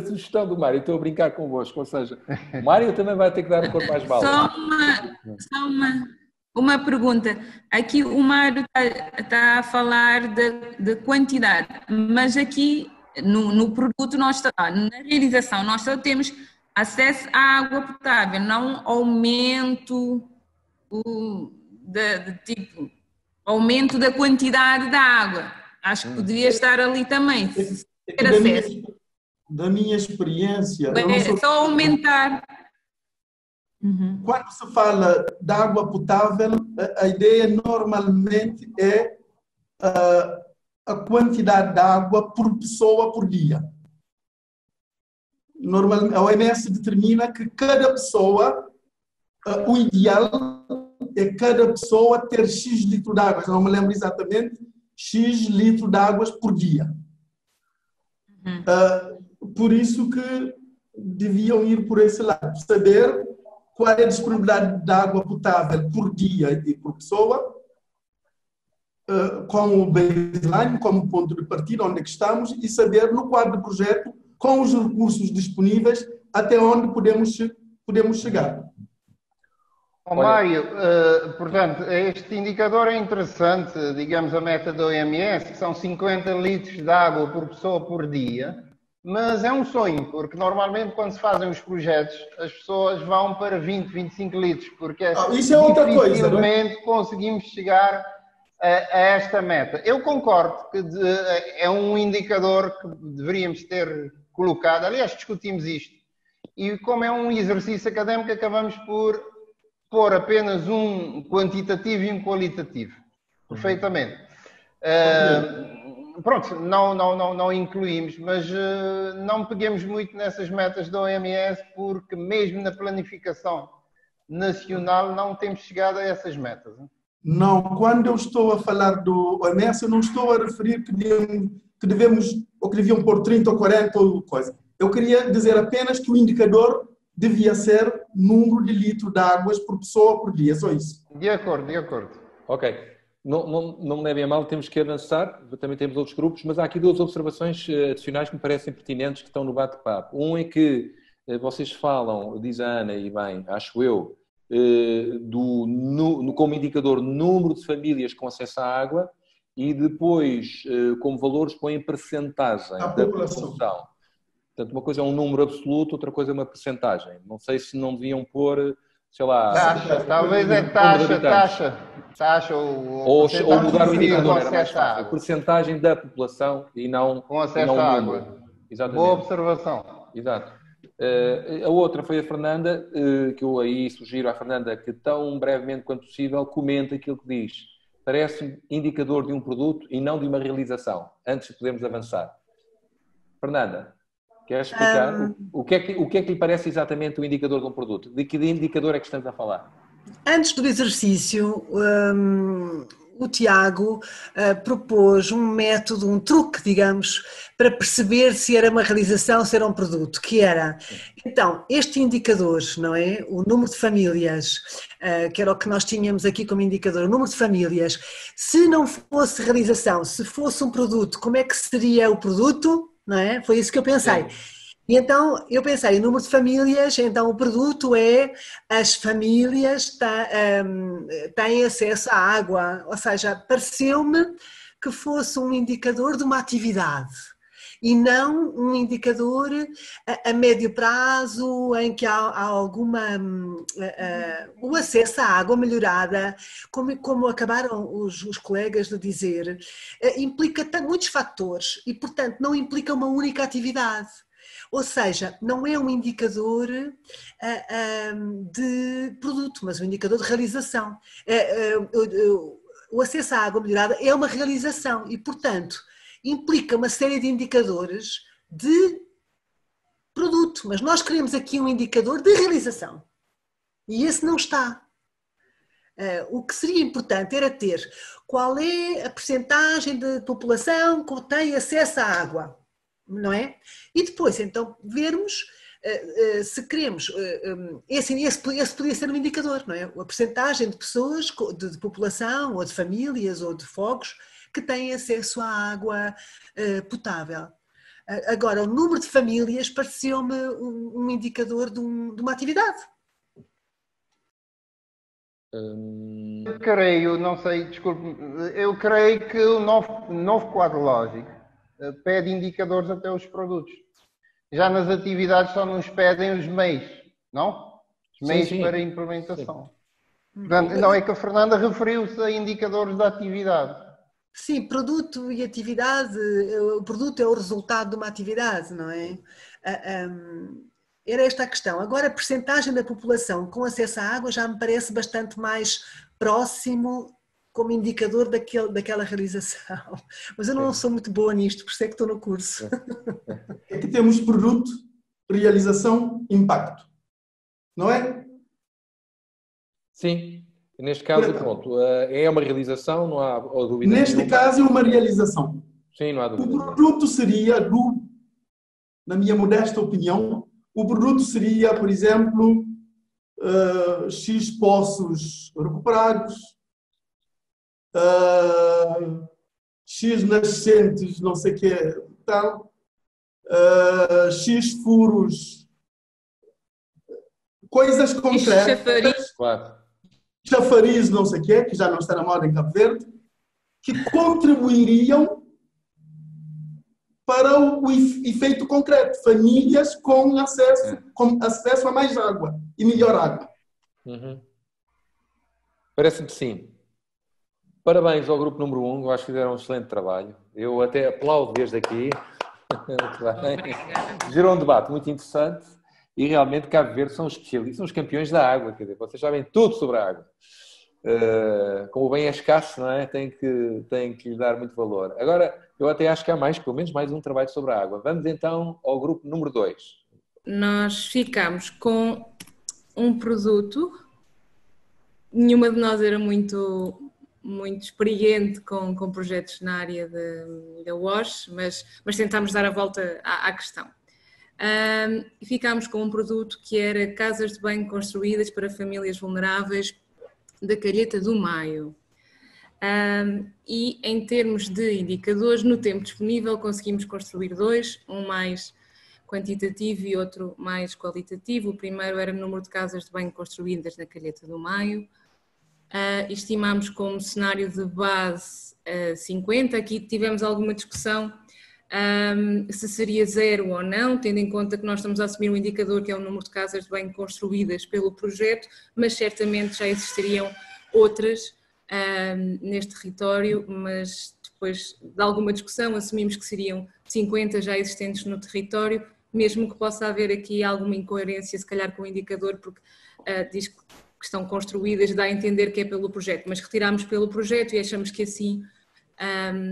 sugestão do Mário. Estou a brincar convosco, ou seja, o Mário também vai ter que dar o corpo às balas. Só uma pergunta. Aqui o Mário está a falar de quantidade, mas aqui no produto, na realização, nós só temos acesso à água potável, não aumento aumento da quantidade da água. Acho que poderia estar ali também. Da minha experiência... É só aumentar. Quando se fala de água potável, a ideia normalmente é a quantidade de água por pessoa por dia. Normalmente, a OMS determina que cada pessoa, o ideal é cada pessoa ter X litro de água, não me lembro exatamente, X litro de águas por dia. Por isso que deviam ir por esse lado, saber qual é a disponibilidade de água potável por dia e por pessoa, com o baseline, como ponto de partida, onde é que estamos, e saber no quadro do projeto, com os recursos disponíveis, até onde podemos chegar. Mário, portanto, este indicador é interessante, digamos a meta da OMS, que são 50 litros de água por pessoa por dia, mas é um sonho, porque normalmente quando se fazem os projetos, as pessoas vão para 20, 25 litros, porque isso é outra coisa, dificilmente conseguimos chegar a esta meta. Eu concordo que é um indicador que deveríamos ter colocado, aliás, discutimos isto, e como é um exercício académico, acabamos por pôr apenas um quantitativo e um qualitativo. Perfeitamente. Pronto, não incluímos, mas não peguemos muito nessas metas da OMS, porque mesmo na planificação nacional não temos chegado a essas metas. Não, quando eu estou a falar do OMS, eu não estou a referir que devemos, ou que deviam pôr 30 ou 40 ou coisa. Eu queria dizer apenas que o indicador devia ser número de litros de águas por pessoa por dia, só isso. De acordo, de acordo. Ok. Não me levem a mal, temos que avançar, também temos outros grupos, mas há aqui duas observações adicionais que me parecem pertinentes que estão no bate-papo. Um é que vocês falam, diz a Ana, e bem, acho eu, como indicador número de famílias com acesso à água e depois, como valores, põem percentagem da população. Portanto, uma coisa é um número absoluto, outra coisa é uma percentagem. Não sei se não deviam pôr, sei lá... Taxa, talvez é taxa ou mudar o indicador, era mais fácil. Percentagem da população e não com acesso à água. Exatamente. Boa observação. Exato. A outra foi a Fernanda, que eu aí sugiro à Fernanda que tão brevemente quanto possível comente aquilo que diz. Parece indicador de um produto e não de uma realização, antes de podermos avançar. Fernanda, queres explicar o que é que lhe parece exatamente o indicador de um produto? De que indicador é que estamos a falar? Antes do exercício, o Tiago propôs um método, um truque, digamos, para perceber se era uma realização, se era um produto, que era, então, este indicador, não é? O número de famílias, que era o que nós tínhamos aqui como indicador, o número de famílias, se não fosse realização, se fosse um produto, como é que seria o produto, não é? Foi isso que eu pensei. E então eu pensei, o número de famílias, então o produto é as famílias têm acesso à água, ou seja, pareceu-me que fosse um indicador de uma atividade e não um indicador a médio prazo em que há alguma o acesso à água melhorada, como acabaram os colegas de dizer, implica muitos fatores e, portanto, não implica uma única atividade. Ou seja, não é um indicador de produto, mas um indicador de realização. O acesso à água melhorada é uma realização e, portanto, implica uma série de indicadores de produto. Mas nós queremos aqui um indicador de realização. E esse não está. O que seria importante era ter qual é a percentagem de população que tem acesso à água. Não é? E depois, então, vermos se queremos, esse podia ser um indicador, não é? A percentagem de pessoas, de população, ou de famílias, ou de fogos, que têm acesso à água potável. Agora, o número de famílias pareceu-me um indicador de uma atividade. Eu creio, não sei, desculpe, eu creio que o novo quadro lógico pede indicadores até os produtos. Já nas atividades só nos pedem os meios, não? Os meios para a implementação. Portanto, não é que a Fernanda referiu-se a indicadores da atividade. Sim, produto e atividade, o produto é o resultado de uma atividade, não é? Era esta a questão. Agora, a percentagem da população com acesso à água já me parece bastante mais próximo como indicador daquela realização. Mas eu não sou muito boa nisto, por isso é que estou no curso. É que temos produto, realização, impacto. Não é? Sim. Neste caso, pronto, é uma realização, não há dúvida. Neste caso é uma realização. Sim, não há dúvida. O produto seria, na minha modesta opinião, o produto seria, por exemplo, X poços recuperados, X nascentes, não sei o que, tal, X furos, coisas concretas, chafariz, não sei o que já não está na moda em Cabo Verde, que contribuiriam para o efeito concreto, famílias com acesso a mais água e melhor água. Parece-me que sim. Parabéns ao grupo número 1, eu acho que fizeram um excelente trabalho. Eu até aplaudo desde aqui. Muito bem. Gerou um debate muito interessante. E realmente Cabo Verde são especialistas, são os campeões da água, quer dizer, vocês sabem tudo sobre a água. Como o bem é escasso, não é? Tem que lhe dar muito valor. Agora, eu até acho que há pelo menos mais um trabalho sobre a água. Vamos então ao grupo número 2. Nós ficámos com um produto, nenhuma de nós era muito experiente com projetos na área da WASH, mas tentámos dar a volta à questão. E ficámos com um produto que era casas de banho construídas para famílias vulneráveis da Calheta do Maio. E em termos de indicadores, no tempo disponível conseguimos construir 2, um mais quantitativo e outro mais qualitativo. O primeiro era o número de casas de banho construídas na Calheta do Maio. Estimámos como cenário de base 50, aqui tivemos alguma discussão se seria 0 ou não, tendo em conta que nós estamos a assumir um indicador que é o número de casas de banho construídas pelo projeto, mas certamente já existiriam outras neste território, mas depois de alguma discussão assumimos que seriam 50 já existentes no território, mesmo que possa haver aqui alguma incoerência se calhar com o indicador, porque diz que estão construídas, dá a entender que é pelo projeto, mas retiramos pelo projeto e achamos que assim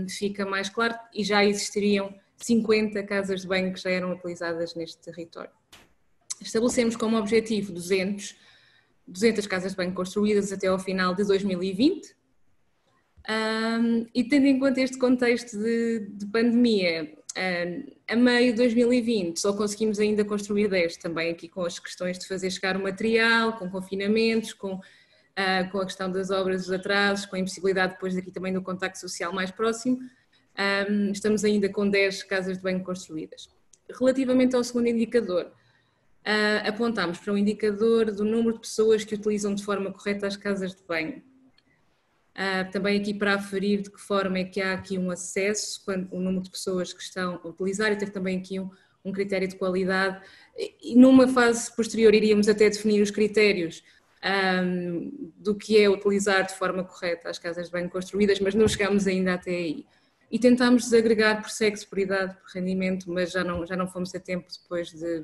fica mais claro e já existiriam 50 casas de banho que já eram utilizadas neste território. Estabelecemos como objetivo 200 casas de banho construídas até ao final de 2020 e tendo em conta este contexto de pandemia, a meio de 2020 só conseguimos ainda construir 10, também aqui com as questões de fazer chegar o material, com confinamentos, com a questão das obras, dos atrasos, com a impossibilidade depois aqui também do contacto social mais próximo, estamos ainda com 10 casas de banho construídas. Relativamente ao segundo indicador, apontámos para um indicador do número de pessoas que utilizam de forma correta as casas de banho. Também aqui para aferir de que forma é que há aqui um acesso, o número de pessoas que estão a utilizar e ter também aqui um critério de qualidade. E numa fase posterior iríamos até definir os critérios do que é utilizar de forma correta as casas de banho construídas, mas não chegamos ainda até aí. E tentámos desagregar por sexo, por idade, por rendimento, mas já não fomos a tempo depois de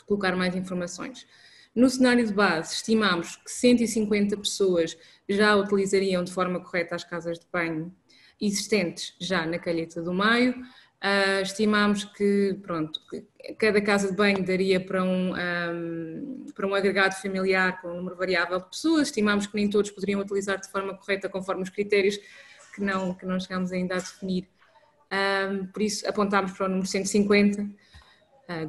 colocar mais informações. No cenário de base, estimamos que 150 pessoas já utilizariam de forma correta as casas de banho existentes já na Calheta do Maio. Estimamos que, cada casa de banho daria para um agregado familiar com um número variável de pessoas. Estimamos que nem todos poderiam utilizar de forma correta conforme os critérios que não chegámos ainda a definir. Por isso, apontámos para o número 150.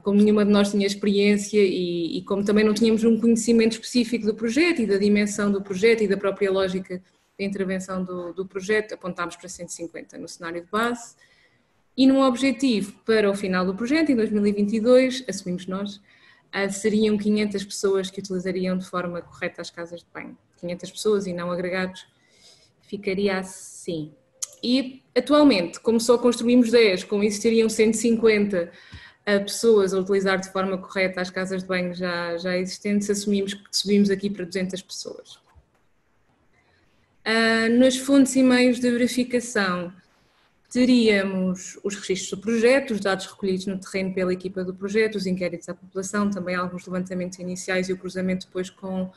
Como nenhuma de nós tinha experiência e como também não tínhamos um conhecimento específico do projeto e da dimensão do projeto e da própria lógica de intervenção do projeto, apontámos para 150 no cenário de base. E num objetivo para o final do projeto, em 2022, assumimos nós, seriam 500 pessoas que utilizariam de forma correta as casas de banho. 500 pessoas e não agregados, ficaria assim. E atualmente, como só construímos 10, como existiriam 150 pessoas a utilizar de forma correta as casas de banho já existentes, assumimos que subimos aqui para 200 pessoas. Nas fontes e meios de verificação, teríamos os registros do projeto, os dados recolhidos no terreno pela equipa do projeto, os inquéritos à população, também alguns levantamentos iniciais e o cruzamento depois com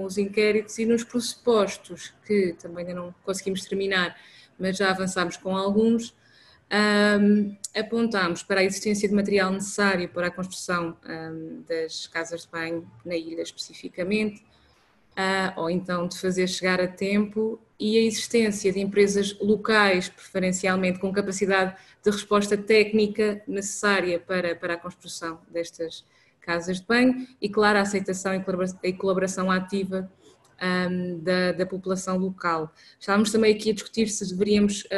os inquéritos, e nos pressupostos, que também ainda não conseguimos terminar, mas já avançámos com alguns, apontámos para a existência de material necessário para a construção das casas de banho na ilha especificamente, ou então de fazer chegar a tempo, e a existência de empresas locais, preferencialmente com capacidade de resposta técnica necessária para a construção destas casas de banho e, claro, a aceitação e colaboração ativa da população local. Estávamos também aqui a discutir se deveríamos,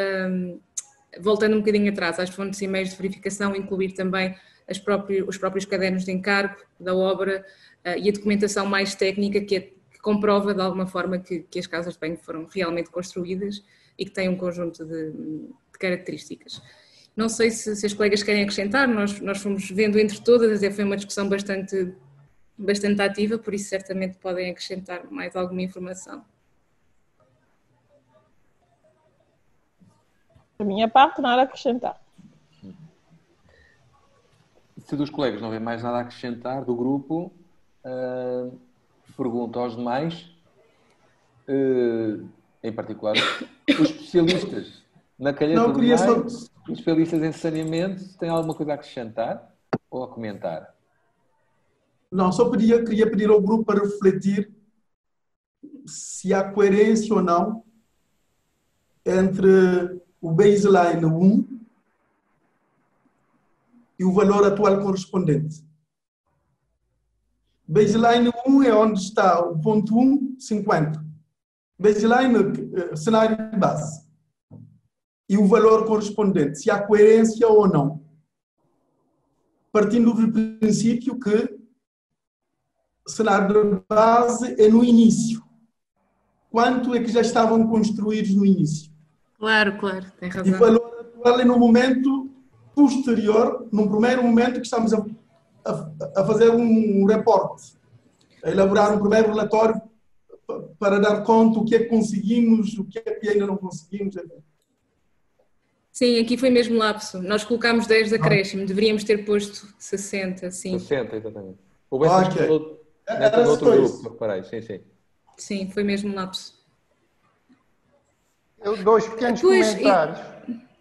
voltando um bocadinho atrás, às fontes e meios de verificação, incluir também os próprios cadernos de encargo da obra e a documentação mais técnica que comprova de alguma forma que as casas de banho foram realmente construídas e que têm um conjunto de características. Não sei se os colegas querem acrescentar, nós fomos vendo entre todas, foi uma discussão bastante ativa, por isso certamente podem acrescentar mais alguma informação. Da minha parte, nada a acrescentar. Se dos colegas não vem mais nada a acrescentar do grupo, pergunto aos demais, em particular os especialistas na calheta do Maio, os especialistas em saneamento, têm alguma coisa a acrescentar ou a comentar? Não, só queria pedir ao grupo para refletir se há coerência ou não entre o baseline 1 e o valor atual correspondente. Baseline 1 é onde está o ponto 1, 50. Baseline, cenário de base. E o valor correspondente, se há coerência ou não. Partindo do princípio que o cenário de base é no início. Quanto é que já estavam construídos no início? Claro, tem razão. E o valor atual é no momento posterior, num primeiro momento que estamos a fazer um reporte, a elaborar um primeiro relatório para dar conta o que é que conseguimos, o que é que ainda não conseguimos. Sim, aqui foi mesmo lapso. Nós colocámos 10 de acréscimo, deveríamos ter posto 60, sim. 60, exatamente. O Bessa falou no outro grupo, reparei, sim. Sim, foi mesmo lapso. Eu dois pequenos comentários.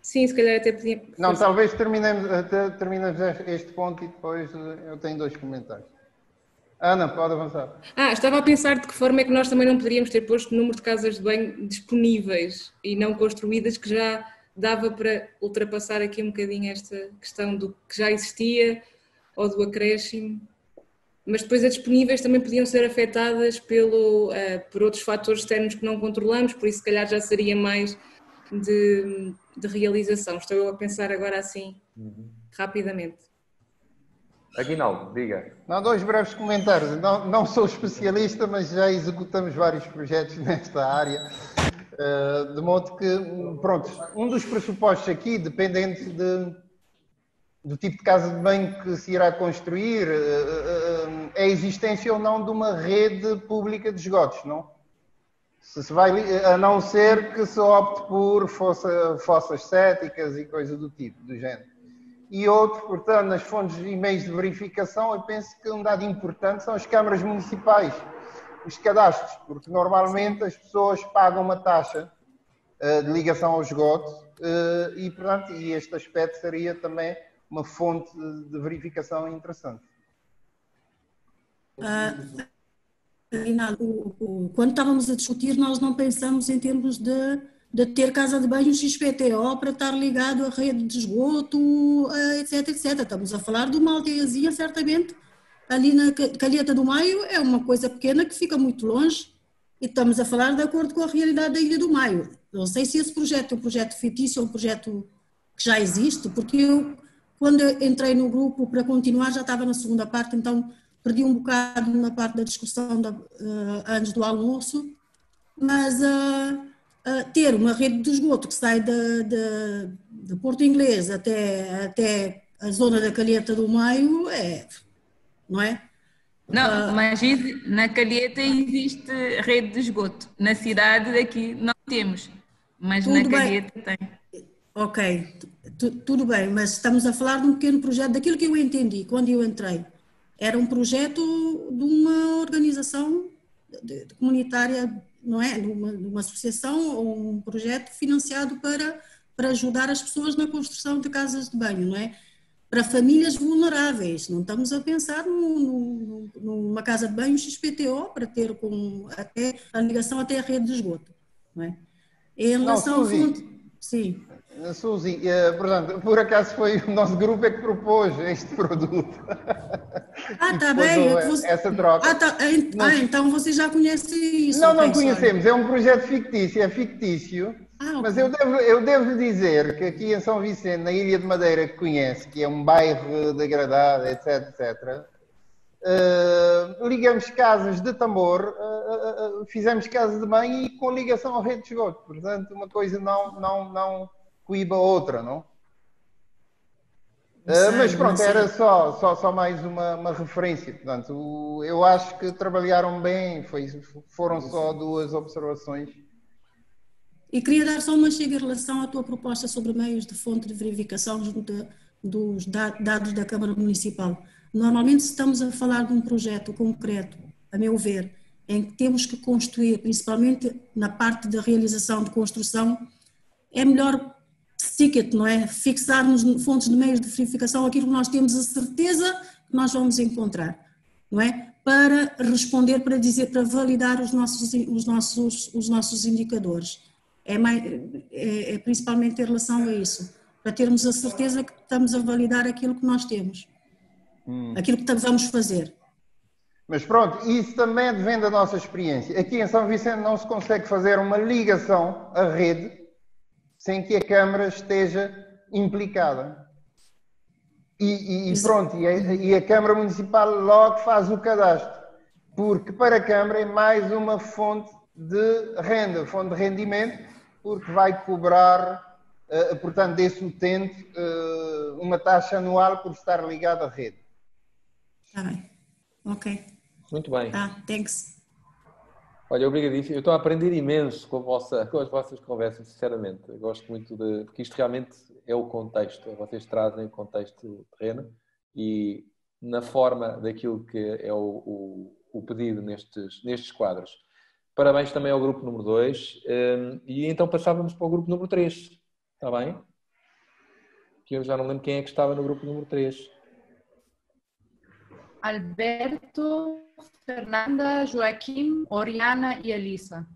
Sim, se calhar até podia... Não, talvez terminemos este ponto e depois eu tenho dois comentários. Ana, pode avançar. Estava a pensar de que forma é que nós também não poderíamos ter posto o número de casas de banho disponíveis e não construídas, que já dava para ultrapassar aqui um bocadinho esta questão do que já existia ou do acréscimo. Mas depois as disponíveis também podiam ser afetadas por outros fatores externos que não controlamos, por isso se calhar já seria mais de realização. Estou eu a pensar agora assim, rapidamente. Aguinaldo, diga. Não, dois breves comentários. Não sou especialista, mas já executamos vários projetos nesta área. De modo que, pronto, um dos pressupostos aqui, dependente do tipo de casa de banho que se irá construir, é a existência ou não de uma rede pública de esgotos, não? A não ser que se opte por fossas céticas e coisa do tipo, do género. E outro, portanto, nas fontes e meios de verificação, eu penso que um dado importante são as câmaras municipais, os cadastros, porque normalmente as pessoas pagam uma taxa de ligação ao esgoto e, portanto, este aspecto seria também uma fonte de verificação interessante. Quando estávamos a discutir, nós não pensamos em termos de ter casa de banho XPTO para estar ligado à rede de esgoto, etc, etc. Estamos a falar de uma aldeiazinha, certamente, ali na Calheta do Maio, é uma coisa pequena que fica muito longe e estamos a falar de acordo com a realidade da Ilha do Maio. Não sei se esse projeto é um projeto fictício ou um projeto que já existe, porque eu, quando eu entrei no grupo para continuar, já estava na segunda parte, então perdi um bocado na parte da discussão antes do almoço, mas ter uma rede de esgoto que sai de Porto Inglês até a zona da Calheta do Maio, não é? Não, mas na Calheta existe rede de esgoto. Na cidade aqui não temos, mas na Calheta tem. Ok, tudo bem, mas estamos a falar de um pequeno projeto, daquilo que eu entendi quando eu entrei. Era um projeto de uma organização comunitária, não é? De uma associação ou um projeto financiado para ajudar as pessoas na construção de casas de banho, não é? Para famílias vulneráveis. Não estamos a pensar numa casa de banho XPTO para ter até a ligação até a rede de esgoto, não é? Em relação ao fundo... Sim. Suzy, portanto, por acaso foi o nosso grupo é que propôs este produto. Está bem. Essa troca. Então vocês já conhecem isso. Não conhecemos. É um projeto fictício, é fictício. Okay. Mas eu devo dizer que aqui em São Vicente, na Ilha de Madeira, que conhece, que é um bairro degradado, etc., ligamos casas de tambor, fizemos casas de banho e com ligação à rede de esgoto. Portanto, uma coisa não coíba a outra, não? Mas pronto, era só mais uma referência. Portanto, eu acho que trabalharam bem, foram só duas observações. E queria dar só uma chega em relação à tua proposta sobre meios de fonte de verificação junto dos dados da Câmara Municipal. Normalmente, se estamos a falar de um projeto concreto, a meu ver, em que temos que construir, principalmente na parte da realização de construção, é melhor ticket, não é? Fixarmos fontes de meios de verificação aquilo que nós temos a certeza que nós vamos encontrar, não é? Para responder, para dizer, para validar os nossos indicadores. É principalmente em relação a isso, para termos a certeza que estamos a validar aquilo que nós temos, aquilo que vamos fazer. Mas pronto, isso também advém da nossa experiência. Aqui em São Vicente não se consegue fazer uma ligação à rede sem que a Câmara esteja implicada. E pronto, e a Câmara Municipal logo faz o cadastro, porque para a Câmara é mais uma fonte de renda, fonte de rendimento, porque vai cobrar, portanto, desse utente uma taxa anual por estar ligado à rede. Está bem, ok. Muito bem. Thanks. Olha, obrigadíssimo. Eu estou a aprender imenso com as vossas conversas, sinceramente. Eu gosto muito porque isto realmente é o contexto. Vocês trazem o contexto terreno e na forma daquilo que é o pedido nestes quadros. Parabéns também ao grupo número 2. E então passávamos para o grupo número 3. Está bem? Que eu já não lembro quem é que estava no grupo número 3. Alberto, Fernanda, Joaquim, Oriana e Elisa.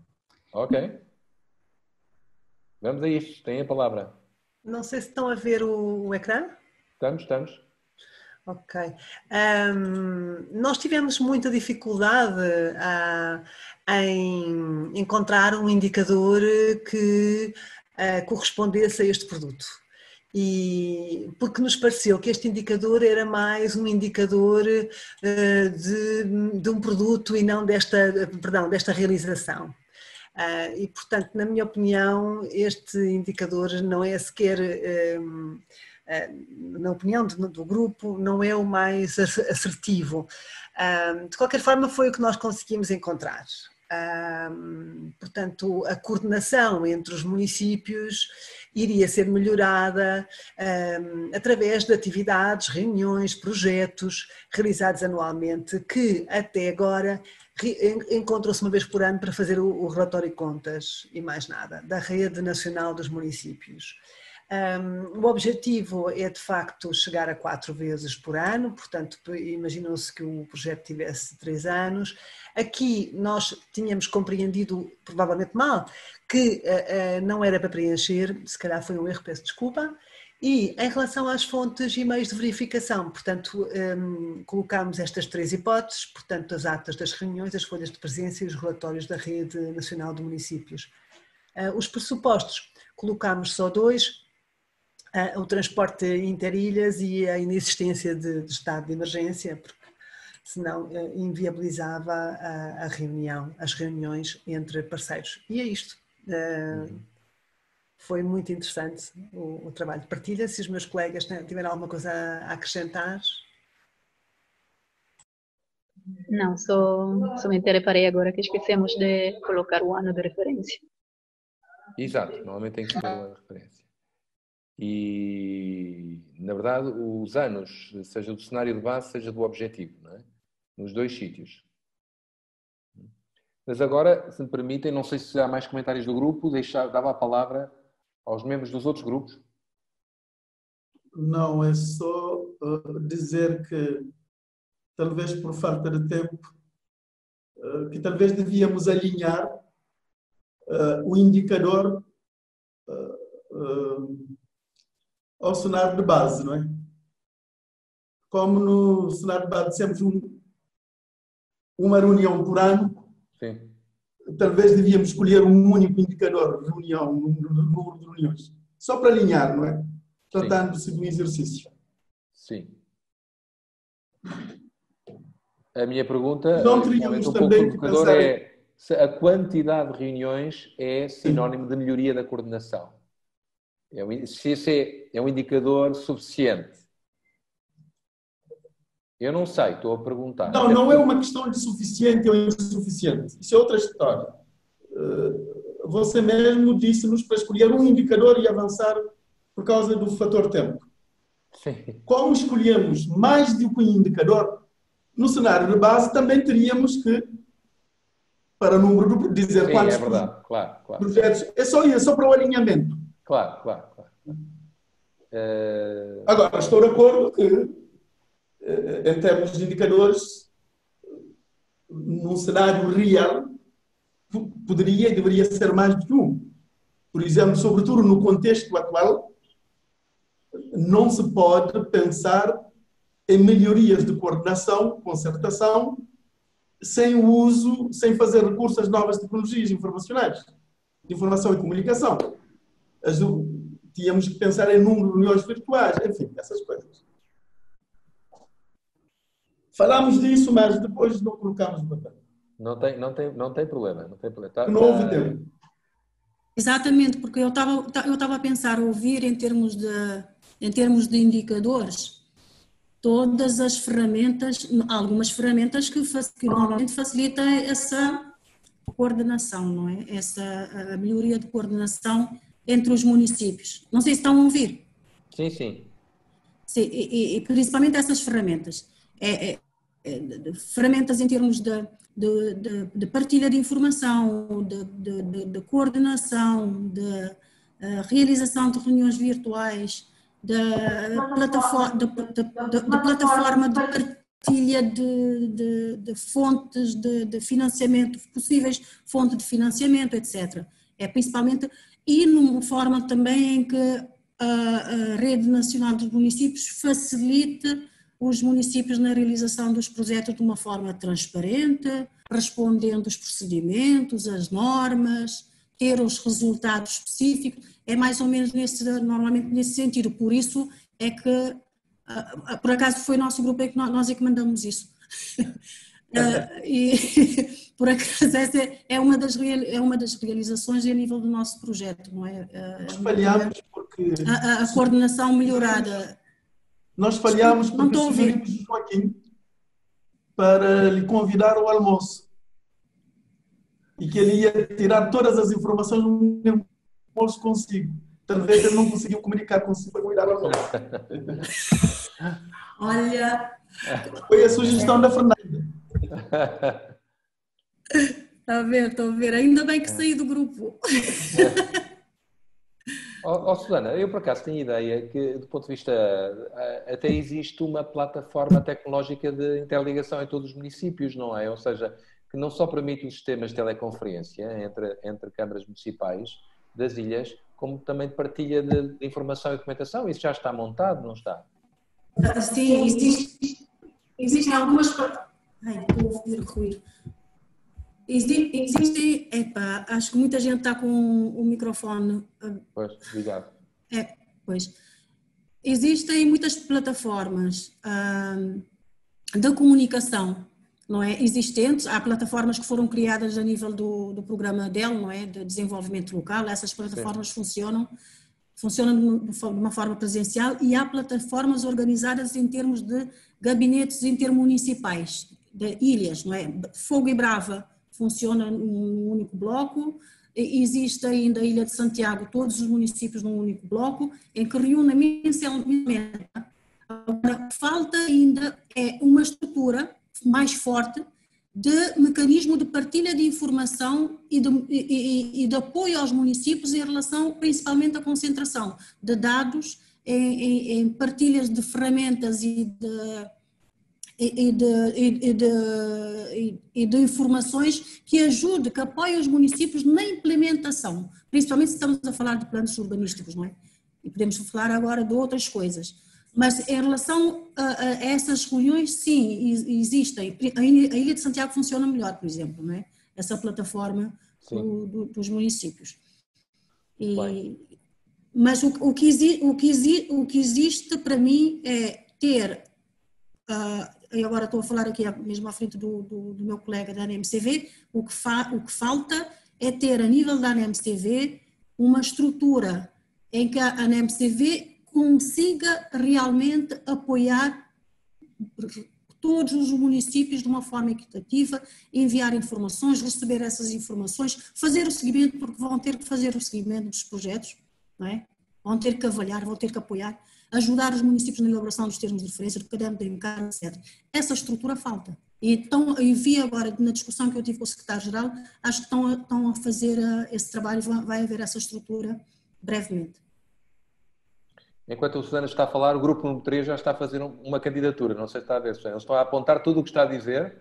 Ok. Vamos a isto. Tem a palavra. Não sei se estão a ver o ecrã. Estamos. Ok. Nós tivemos muita dificuldade em encontrar um indicador que correspondesse a este produto. E porque nos pareceu que este indicador era mais um indicador de um produto e não desta realização. E, portanto, na minha opinião, este indicador não é sequer, na opinião do grupo, não é o mais assertivo. De qualquer forma, foi o que nós conseguimos encontrar. Portanto, a coordenação entre os municípios iria ser melhorada através de atividades, reuniões, projetos realizados anualmente, que até agora encontram-se uma vez por ano para fazer o relatório de contas e mais nada, da Rede Nacional dos Municípios. O objetivo é, de facto, chegar a 4 vezes por ano, portanto, imaginou-se que o projeto tivesse 3 anos. Aqui nós tínhamos compreendido, provavelmente mal, que não era para preencher, se calhar foi um erro, peço desculpa. E em relação às fontes e meios de verificação, portanto, colocámos estas 3 hipóteses, portanto, as atas das reuniões, as folhas de presença e os relatórios da Rede Nacional de Municípios. Os pressupostos, colocámos só 2, o transporte interilhas e a inexistência de estado de emergência, porque senão inviabilizava as reuniões entre parceiros. E é isto. Foi muito interessante o trabalho de partilha. Se os meus colegas tiverem alguma coisa a acrescentar. Não, somente reparei agora que esquecemos de colocar o ano de referência. Exato, normalmente tem que ter uma referência. E, na verdade, os anos, seja do cenário de base, seja do objetivo, não é? Nos 2 sítios. Mas agora, se me permitem, não sei se há mais comentários do grupo, dava a palavra aos membros dos outros grupos. Não, é só dizer que, talvez por falta de tempo, que talvez devíamos alinhar o indicador ao cenário de base, não é? Como no cenário de base sempre uma reunião por ano, sim, talvez devíamos escolher um único indicador de reunião, número de reuniões, só para alinhar, não é? Tratando-se do exercício. Sim. A minha pergunta, não teríamos também que pensar é se a quantidade de reuniões é sinónimo de melhoria da coordenação. Se esse é um indicador suficiente. Eu não sei, estou a perguntar. Não é uma questão de suficiente ou insuficiente. Isso é outra história. Você mesmo disse-nos para escolher um indicador e avançar por causa do fator tempo. Sim. Como escolhemos mais de um indicador, no cenário de base também teríamos que, para o número de dizer Sim, quantos é verdade, claro. projetos. É só isso, é só para o alinhamento. Claro. Agora, estou de acordo que, em termos de indicadores, num cenário real, poderia e deveria ser mais do que um. Por exemplo, sobretudo no contexto atual, não se pode pensar em melhorias de coordenação, concertação, sem fazer recurso às novas tecnologias informacionais, de informação e comunicação. Tínhamos que pensar em número de reuniões virtuais, enfim, essas coisas. Falámos disso, mas depois não colocámos no papel. Não tem problema. Não houve tempo. Exatamente, porque eu estava a pensar, ouvir em termos de indicadores, todas as ferramentas, algumas ferramentas que normalmente facilitam essa coordenação, não é? A melhoria de coordenação entre os municípios. Não sei se estão a ouvir. Sim. Sim, e principalmente essas ferramentas. Ferramentas em termos de partilha de informação, de coordenação, de realização de reuniões virtuais, da plataforma de partilha de fontes de financiamento, possíveis fontes de financiamento, etc. Principalmente, e numa forma também em que a Rede Nacional dos Municípios facilite os municípios na realização dos projetos de uma forma transparente, respondendo aos procedimentos, às normas, ter os resultados específicos, é mais ou menos normalmente nesse sentido. Por isso é que, por acaso foi nosso grupo nós é que mandamos isso. E por acaso essa é uma das realizações a nível do nosso projeto, não é? Nós falhamos porque... A coordenação melhorada. Nós falhamos porque sugerimos o Joaquim para lhe convidar ao almoço. E que ele ia tirar todas as informações no almoço consigo. Talvez ele não conseguiu comunicar consigo para convidar ao almoço. Olha... Foi a sugestão da Fernanda. Estou a ver. Ainda bem que saí do grupo. Susana, eu por acaso tenho ideia que, do ponto de vista, até existe uma plataforma tecnológica de interligação em todos os municípios, não é? Ou seja, que não só permite os sistemas de teleconferência entre câmaras municipais das ilhas, como também de partilha de informação e documentação. Isso já está montado, não está? Sim, existem algumas... Ai, estou a ouvir ruído. Existem, acho que muita gente está com o microfone. Pois, obrigado. Pois. Existem muitas plataformas de comunicação, não é? Existentes, há plataformas que foram criadas a nível do programa DEL, não é? De desenvolvimento local, essas plataformas funcionam de uma forma presencial, e há plataformas organizadas em termos de gabinetes intermunicipais, de ilhas, não é? Fogo e Brava funciona num único bloco, existe ainda a Ilha de Santiago, todos os municípios num único bloco, em que reúne mensalmente. Agora, falta ainda uma estrutura mais forte de mecanismo de partilha de informação e de apoio aos municípios em relação principalmente à concentração de dados em partilhas de ferramentas e de informações que ajude, que apoie os municípios na implementação, principalmente se estamos a falar de planos urbanísticos, não é? E podemos falar agora de outras coisas. Mas em relação a essas reuniões, sim, existem. A Ilha de Santiago funciona melhor, por exemplo, não é? Essa plataforma dos municípios. Mas o que existe para mim é ter, e agora estou a falar aqui mesmo à frente do meu colega da ANMCV, o que falta é ter a nível da ANMCV uma estrutura em que a ANMCV consiga realmente apoiar todos os municípios de uma forma equitativa, enviar informações, receber essas informações, fazer o seguimento, porque vão ter que fazer o seguimento dos projetos, não é? Vão ter que avaliar, vão ter que apoiar. ajudar os municípios na elaboração dos termos de referência, do caderno de encargo, etc. Essa estrutura falta. Então, eu vi agora, na discussão que eu tive com o secretário-geral, acho que estão a fazer esse trabalho e vai haver essa estrutura brevemente. Enquanto a Susana está a falar, o grupo número 3 já está a fazer uma candidatura. Não sei se está a ver, Susana. Eles estão a apontar tudo o que está a dizer,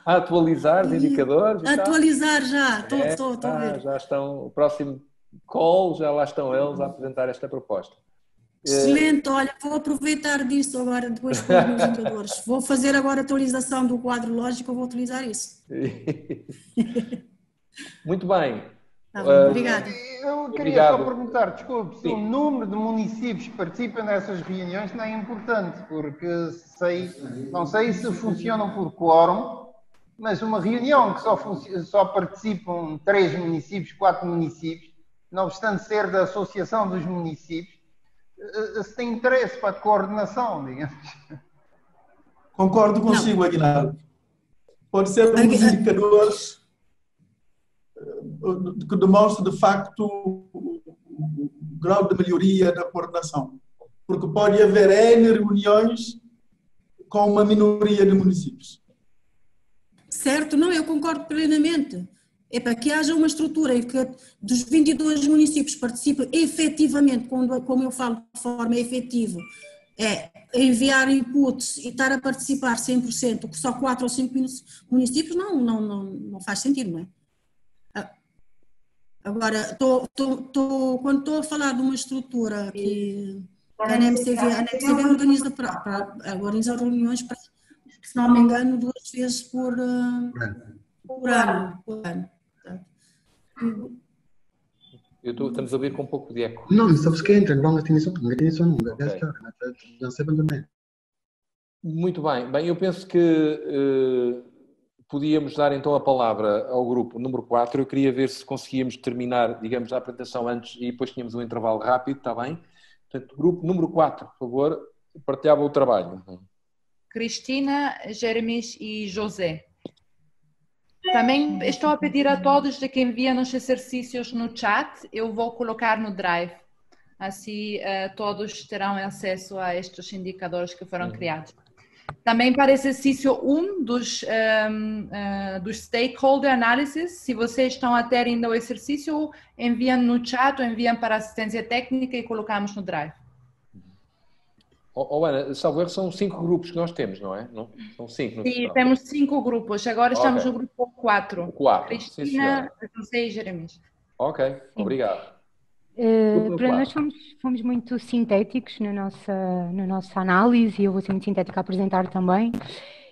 a atualizar os indicadores. Atualizar já, estou a ver. Já estão, o próximo call, já lá estão eles a apresentar esta proposta. Excelente, olha, vou aproveitar disso agora, depois com os meus indicadores. Vou fazer agora a atualização do quadro lógico, vou utilizar isso. Muito bem. Obrigada. Eu queria só perguntar, desculpe, se o número de municípios que participam nessas reuniões não é importante, porque não sei se funcionam por quórum, mas uma reunião que só participam 3 municípios, 4 municípios, não obstante ser da Associação dos Municípios, se tem interesse para a coordenação, digamos. Concordo consigo, Aguinaldo. Pode ser um dos indicadores que demonstra, de facto, o grau de melhoria da coordenação. Porque pode haver N reuniões com uma minoria de municípios. Certo, não, eu concordo plenamente. É para que haja uma estrutura em que dos 22 municípios participem efetivamente, como eu falo de forma efetiva, enviar inputs e estar a participar 100%, que só 4 ou 5 municípios, não faz sentido, não é? Agora, quando estou a falar de uma estrutura que a NMCV organiza organiza reuniões, se não me engano, 2 vezes por ano. Estamos a ouvir com um pouco de eco. Não, sabes que entra, não tem isso não. Não sei também. Muito bem. Bem, eu penso que podíamos dar então a palavra ao grupo número 4. Eu queria ver se conseguíamos terminar, digamos, a apresentação antes e depois tínhamos um intervalo rápido, está bem? Portanto, grupo número 4, por favor, partilhava o trabalho. Cristina, Jeremias e José. Também estou a pedir a todos de que enviem os exercícios no chat, eu vou colocar no Drive. Assim todos terão acesso a estes indicadores que foram criados. Também para o exercício 1 dos Stakeholder Analysis, se vocês estão a ter ainda o exercício, enviam no chat ou enviam para a assistência técnica e colocamos no Drive. Ana, salvo erro, são 5 grupos que nós temos, não é? Não? São 5 no Sim, total. temos 5 grupos. Agora estamos no grupo 4. 4. Cristina, José e Jeremias. Ok, obrigado. Para nós fomos muito sintéticos na nossa análise e eu vou ser muito sintética a apresentar também.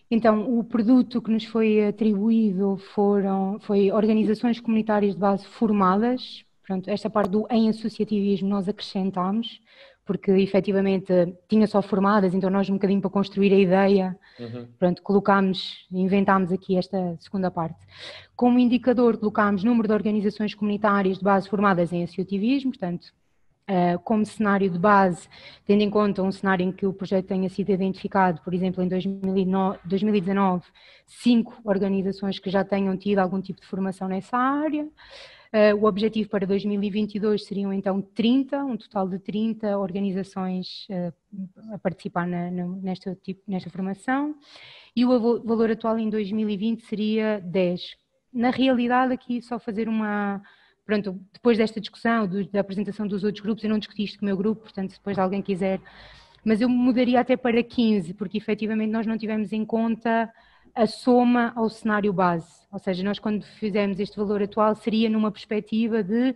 Então, o produto que nos foi atribuído foi organizações comunitárias de base formadas. Pronto, esta parte do em associativismo nós acrescentámos, porque efetivamente tinha só formadas, então nós um bocadinho para construir a ideia, pronto, inventámos aqui esta segunda parte. Como indicador colocámos número de organizações comunitárias de base formadas em associativismo, portanto, como cenário de base, tendo em conta um cenário em que o projeto tenha sido identificado, por exemplo, em 2019, 5 organizações que já tenham tido algum tipo de formação nessa área. O objetivo para 2022 seriam então 30, um total de 30 organizações a participar nesta formação, e o valor atual em 2020 seria 10. Na realidade, aqui só fazer pronto, depois desta discussão, da apresentação dos outros grupos, eu não discuti isto com o meu grupo, portanto, se depois alguém quiser, mas eu mudaria até para 15, porque efetivamente nós não tivemos em conta a soma ao cenário base, ou seja, nós quando fizermos este valor atual seria numa perspectiva de,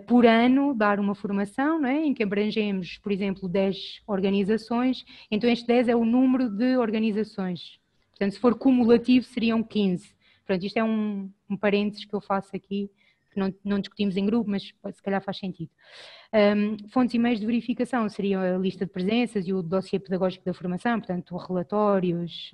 por ano, dar uma formação, não é? Em que abrangemos, por exemplo, 10 organizações, então este 10 é o número de organizações, portanto se for cumulativo seriam 15, portanto isto é um parênteses que eu faço aqui, que não discutimos em grupo, mas se calhar faz sentido. Fontes e meios de verificação seriam a lista de presenças e o dossiê pedagógico da formação, portanto relatórios,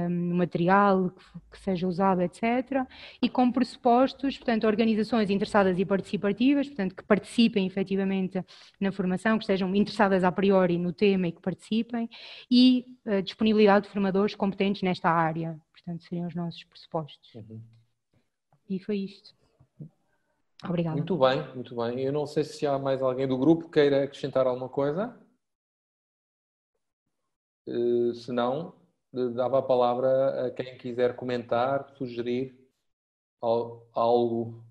material que seja usado, etc. E como pressupostos, portanto, organizações interessadas e participativas, portanto, que participem efetivamente na formação, que estejam interessadas a priori no tema e que participem, e disponibilidade de formadores competentes nesta área, portanto, seriam os nossos pressupostos. E foi isto. Obrigada. Muito bem, muito bem. Eu não sei se há mais alguém do grupo que queira acrescentar alguma coisa. Se não, dava a palavra a quem quiser comentar, sugerir algo.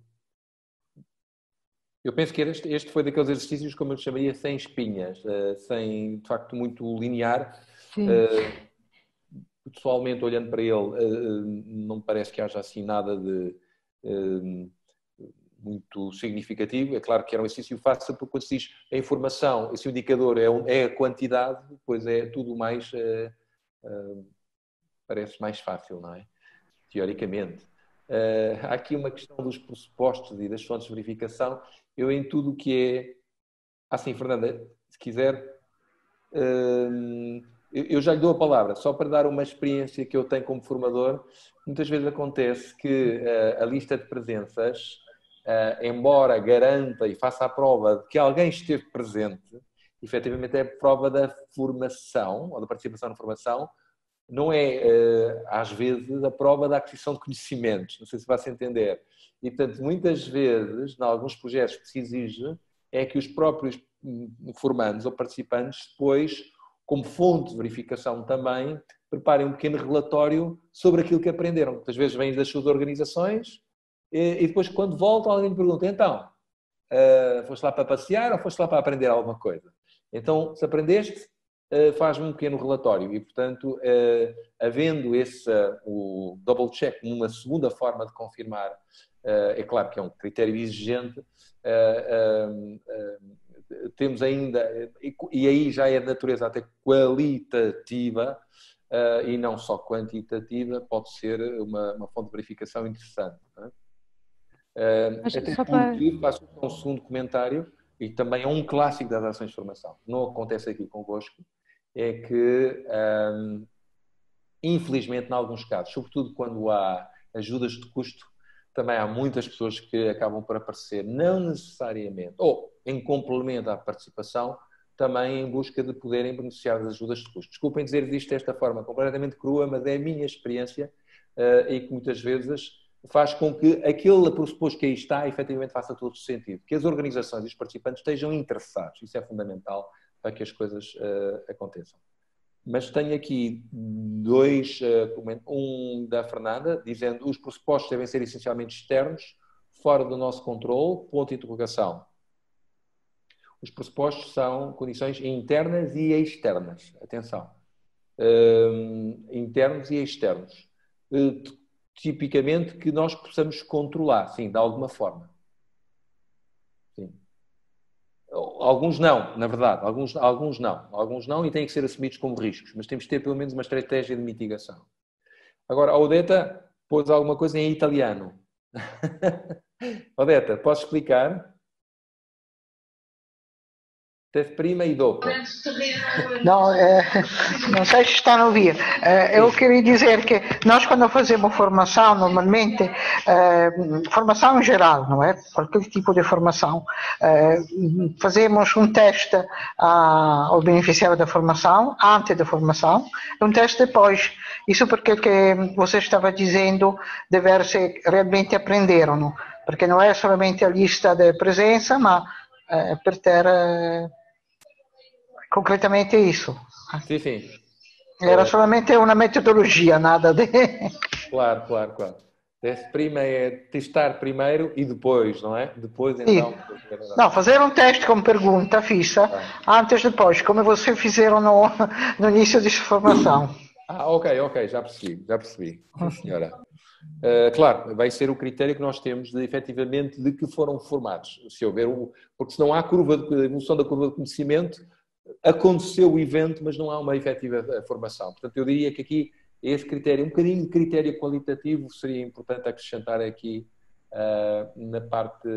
Eu penso que este foi daqueles exercícios, como eu chamaria, sem espinhas, sem, de facto, muito linear. Pessoalmente, olhando para ele, não me parece que haja assim nada de muito significativo. É claro que era um exercício fácil, porque quando se diz a informação, esse indicador é a quantidade, depois é tudo mais, parece mais fácil, não é? Teoricamente. Há aqui uma questão dos pressupostos e das fontes de verificação. Eu, em tudo o que é... Assim, Fernanda, se quiser, eu já lhe dou a palavra, só para dar uma experiência que eu tenho como formador. Muitas vezes acontece que a lista de presenças, embora garanta e faça a prova de que alguém esteve presente, efetivamente é a prova da formação, ou da participação na formação, não é, às vezes, a prova da aquisição de conhecimentos. Não sei se vai-se entender. E, portanto, muitas vezes, em alguns projetos que se exige, é que os próprios formandos ou participantes, depois, como fonte de verificação também, preparem um pequeno relatório sobre aquilo que aprenderam. Muitas vezes vêm das suas organizações e depois, quando voltam, alguém me pergunta, então, foste lá para passear ou foste lá para aprender alguma coisa? Então, se aprendeste, faz-me um pequeno relatório e, portanto, havendo o double check numa segunda forma de confirmar, é claro que é um critério exigente, temos ainda, e aí já é de natureza até qualitativa e não só quantitativa, pode ser uma fonte de verificação interessante. Não é? Até porque, faço um segundo comentário, e também é um clássico das ações de formação, não acontece aqui convosco, é que, infelizmente, em alguns casos, sobretudo quando há ajudas de custo, também há muitas pessoas que acabam por aparecer, não necessariamente, ou em complemento à participação, também em busca de poderem beneficiar das ajudas de custo. Desculpem dizer isto desta forma completamente crua, mas é a minha experiência e que muitas vezes faz com que aquele pressuposto que aí está, efetivamente, faça todo o sentido. Que as organizações e os participantes estejam interessados. Isso é fundamental para que as coisas aconteçam. Mas tenho aqui dois, um da Fernanda, dizendo os pressupostos devem ser essencialmente externos, fora do nosso controle, ponto de interrogação. Os pressupostos são condições internas e externas. Atenção. Internos e externos. Tipicamente que nós possamos controlar, sim, de alguma forma. Sim. Alguns não, na verdade. Alguns não e têm que ser assumidos como riscos. Mas temos que ter pelo menos uma estratégia de mitigação. Agora, a Odeta pôs alguma coisa em italiano. Odeta, podes explicar? Prima e dopo. Não, não sei se estão a ouvir. Eu queria dizer que nós, quando fazemos formação, normalmente, formação em geral, não é? Qualquer tipo de formação, fazemos um teste ao beneficiário da formação, antes da formação, e um teste depois. Isso porque que você estava dizendo de ver se realmente aprenderam, não? Porque não é somente a lista de presença, mas per ter... concretamente isso. Sim, sim. Era solamente uma metodologia, nada de... Claro. Teste prima é testar primeiro e depois, não é? Depois, então... Não, fazer um teste com pergunta fixa, antes e depois, como vocês fizeram no início dessa formação. Ok, já percebi. Sim, senhora. Claro, vai ser o critério que nós temos de, efetivamente, de que foram formados. Se houver porque senão há a evolução da curva de conhecimento, aconteceu o evento, mas não há uma efetiva formação. Portanto, eu diria que aqui esse critério, um bocadinho de critério qualitativo, seria importante acrescentar aqui na parte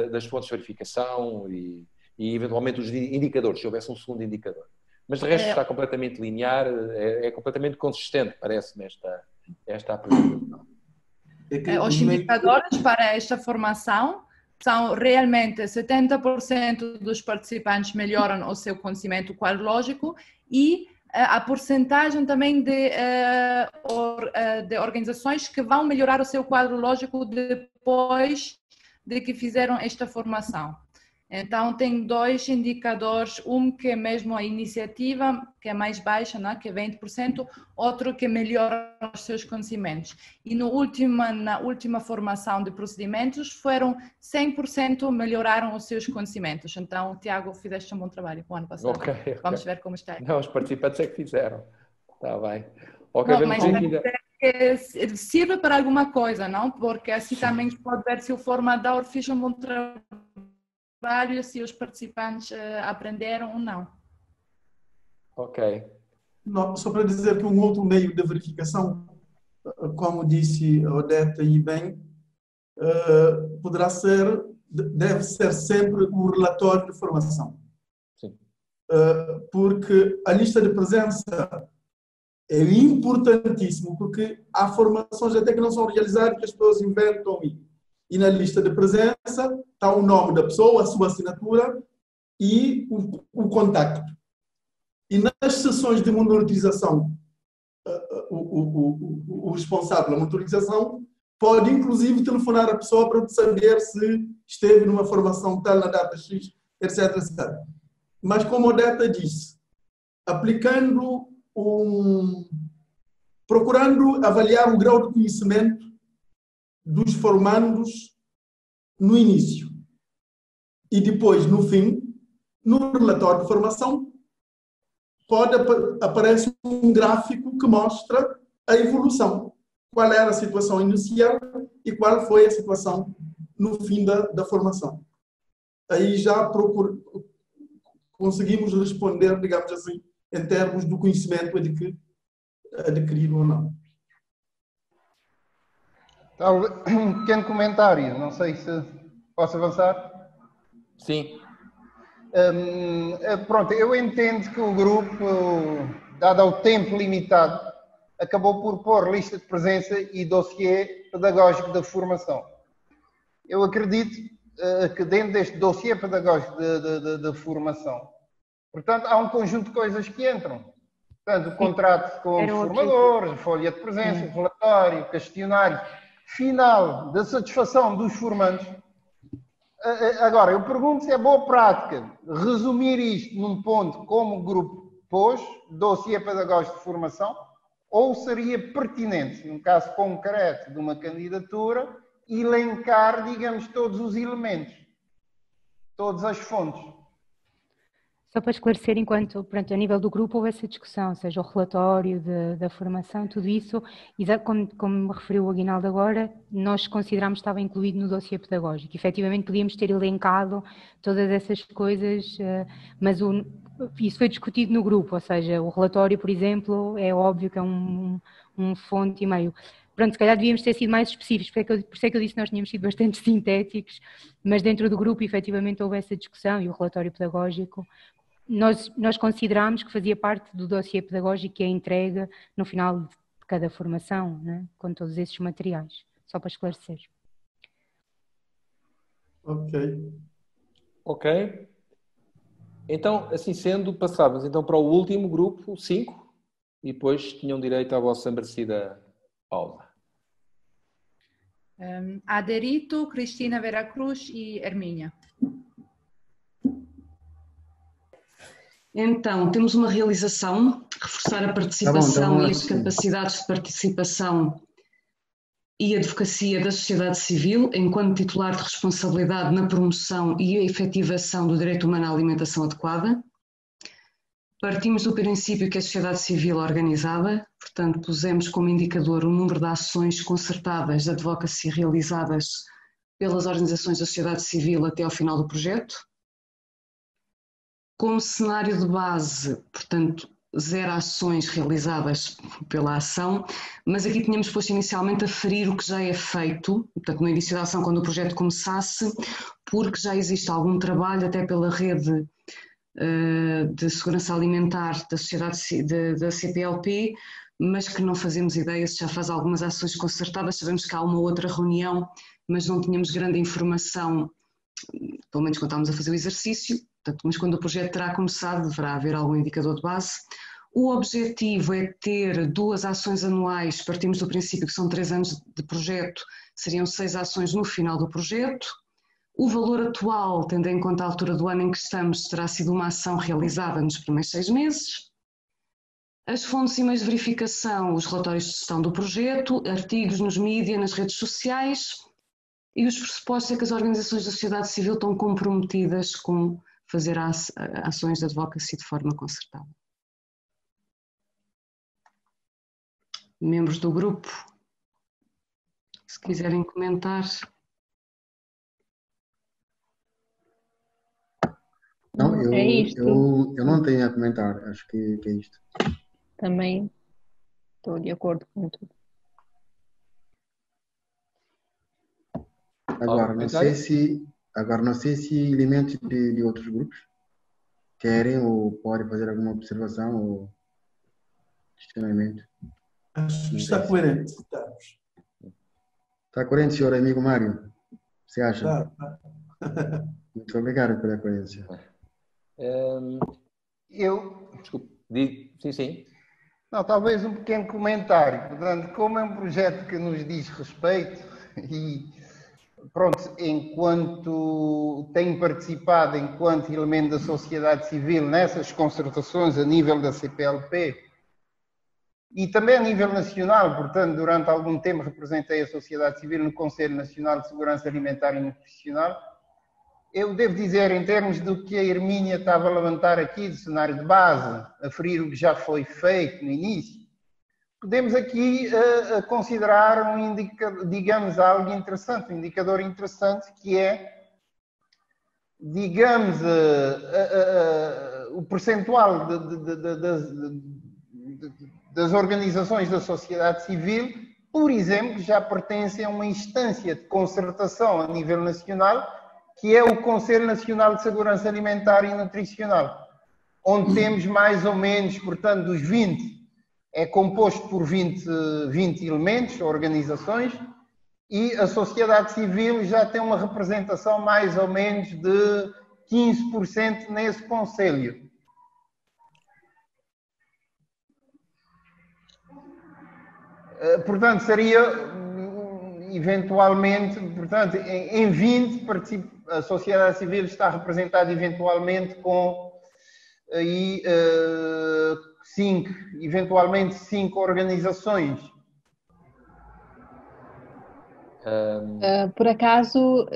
das fontes de verificação e eventualmente os indicadores, se houvesse um segundo indicador. Mas de resto está completamente linear, é completamente consistente, parece-me, esta apresentação. Os indicadores para esta formação são realmente 70% dos participantes melhoram o seu conhecimento quadrológico e a porcentagem também de organizações que vão melhorar o seu quadro lógico depois de que fizeram esta formação. Então, tem dois indicadores, um que é mesmo a iniciativa, que é mais baixa, né, que é 20%, outro que melhora os seus conhecimentos. E na última formação de procedimentos, foram 100% melhoraram os seus conhecimentos. Então, Tiago, fizeste um bom trabalho o ano passado. Okay. Vamos ver como está. Não, os participantes é que fizeram. Está bem. Okay, não, mas que sirva para alguma coisa, não? Porque assim também se pode ver se o formador fez um bom trabalho, se os participantes aprenderam ou não. Ok. Não, só para dizer que um outro meio de verificação, como disse Odete e bem, poderá ser, deve ser sempre o relatório de formação. Sim. Porque a lista de presença é importantíssimo, porque há formações até que não são realizadas que as pessoas inventam e na lista de presença está o nome da pessoa, a sua assinatura e o contacto. E nas sessões de monitorização, o responsável da monitorização pode inclusive telefonar a pessoa para saber se esteve numa formação tal na data X, etc, etc. Mas como a Odete disse, procurando avaliar o grau de conhecimento dos formandos no início e depois no fim, no relatório de formação aparece um gráfico que mostra a evolução, qual era a situação inicial e qual foi a situação no fim da formação. Aí já conseguimos responder, digamos assim, em termos do conhecimento adquirido ou não. Um pequeno comentário, não sei se posso avançar. Sim. Pronto, eu entendo que o grupo, dado ao tempo limitado, acabou por pôr lista de presença e dossiê pedagógico da formação. Eu acredito que dentro deste dossiê pedagógico da formação, portanto, há um conjunto de coisas que entram. Portanto, o contrato com os formadores, a folha de presença, o relatório, o questionário final da satisfação dos formandos. Agora, eu pergunto se é boa prática resumir isto num ponto como o grupo pôs, dossiê pedagógico de formação, ou seria pertinente, num caso concreto de uma candidatura, elencar, digamos, todos os elementos, todas as fontes. Só para esclarecer, enquanto, pronto, a nível do grupo houve essa discussão, seja o relatório da formação, tudo isso, como me referiu o Aguinaldo agora, nós considerámos que estava incluído no dossiê pedagógico. Efetivamente podíamos ter elencado todas essas coisas, mas isso foi discutido no grupo, ou seja, o relatório, por exemplo, é óbvio que é um fonte e meio. Pronto, se calhar devíamos ter sido mais específicos, por isso é que eu disse que nós tínhamos sido bastante sintéticos, mas dentro do grupo efetivamente houve essa discussão e o relatório pedagógico. Nós considerámos que fazia parte do dossiê pedagógico que é entregue no final de cada formação, né? Com todos esses materiais, só para esclarecer. Ok. Então, assim sendo, passávamos então para o último grupo, 5, e depois tinham direito à vossa merecida pausa. Aderito, Cristina Veracruz e Hermínia. Então, temos uma realização, reforçar a participação e as capacidades de participação e advocacia da sociedade civil enquanto titular de responsabilidade na promoção e efetivação do direito humano à alimentação adequada. Partimos do princípio que a sociedade civil é organizada, portanto, pusemos como indicador o número de ações concertadas de advocacy realizadas pelas organizações da sociedade civil até ao final do projeto. Como cenário de base, portanto, 0 ações realizadas pela ação, mas aqui tínhamos posto inicialmente a ferir o que já é feito, portanto, no início da ação, quando o projeto começasse, porque já existe algum trabalho até pela rede de segurança alimentar da sociedade da CPLP, mas que não fazemos ideia se já faz algumas ações concertadas. Sabemos que há uma outra reunião, mas não tínhamos grande informação, pelo menos quando estávamos a fazer o exercício. Portanto, mas quando o projeto terá começado, deverá haver algum indicador de base. O objetivo é ter 2 ações anuais, partimos do princípio que são 3 anos de projeto, seriam 6 ações no final do projeto. O valor atual, tendo em conta a altura do ano em que estamos, terá sido uma ação realizada nos primeiros 6 meses. As fontes e meios de verificação, os relatórios de gestão do projeto, artigos nos mídias, nas redes sociais, e os pressupostos é que as organizações da sociedade civil estão comprometidas com fazer ações de advocacy de forma concertada. Membros do grupo, se quiserem comentar. Não, É isto. eu não tenho a comentar, acho que é isto. Também estou de acordo com tudo. Agora não sei se elementos de outros grupos querem ou podem fazer alguma observação ou questionamento. Acho que está coerente. Está coerente, senhor amigo Mário? Você acha? Tá. Muito obrigado pela coerência. Desculpe. Sim. Não, talvez um pequeno comentário. Portanto, como é um projeto que nos diz respeito e, pronto, enquanto tenho participado enquanto elemento da sociedade civil nessas concertações a nível da CPLP e também a nível nacional, portanto, durante algum tempo representei a sociedade civil no Conselho Nacional de Segurança Alimentar e Nutricional, eu devo dizer, em termos do que a Hermínia estava a levantar aqui, do cenário de base, aferir o que já foi feito no início, podemos aqui considerar digamos, algo interessante, um indicador interessante, que é, digamos, o percentual das organizações da sociedade civil, por exemplo, que já pertencem a uma instância de concertação a nível nacional, que é o Conselho Nacional de Segurança Alimentar e Nutricional, onde temos mais ou menos, portanto, dos 20, é composto por 20 elementos, organizações, e a sociedade civil já tem uma representação mais ou menos de 15% nesse Conselho. Portanto, seria eventualmente, portanto, em 20 a sociedade civil está representada eventualmente com aí, 5 organizações. Por acaso,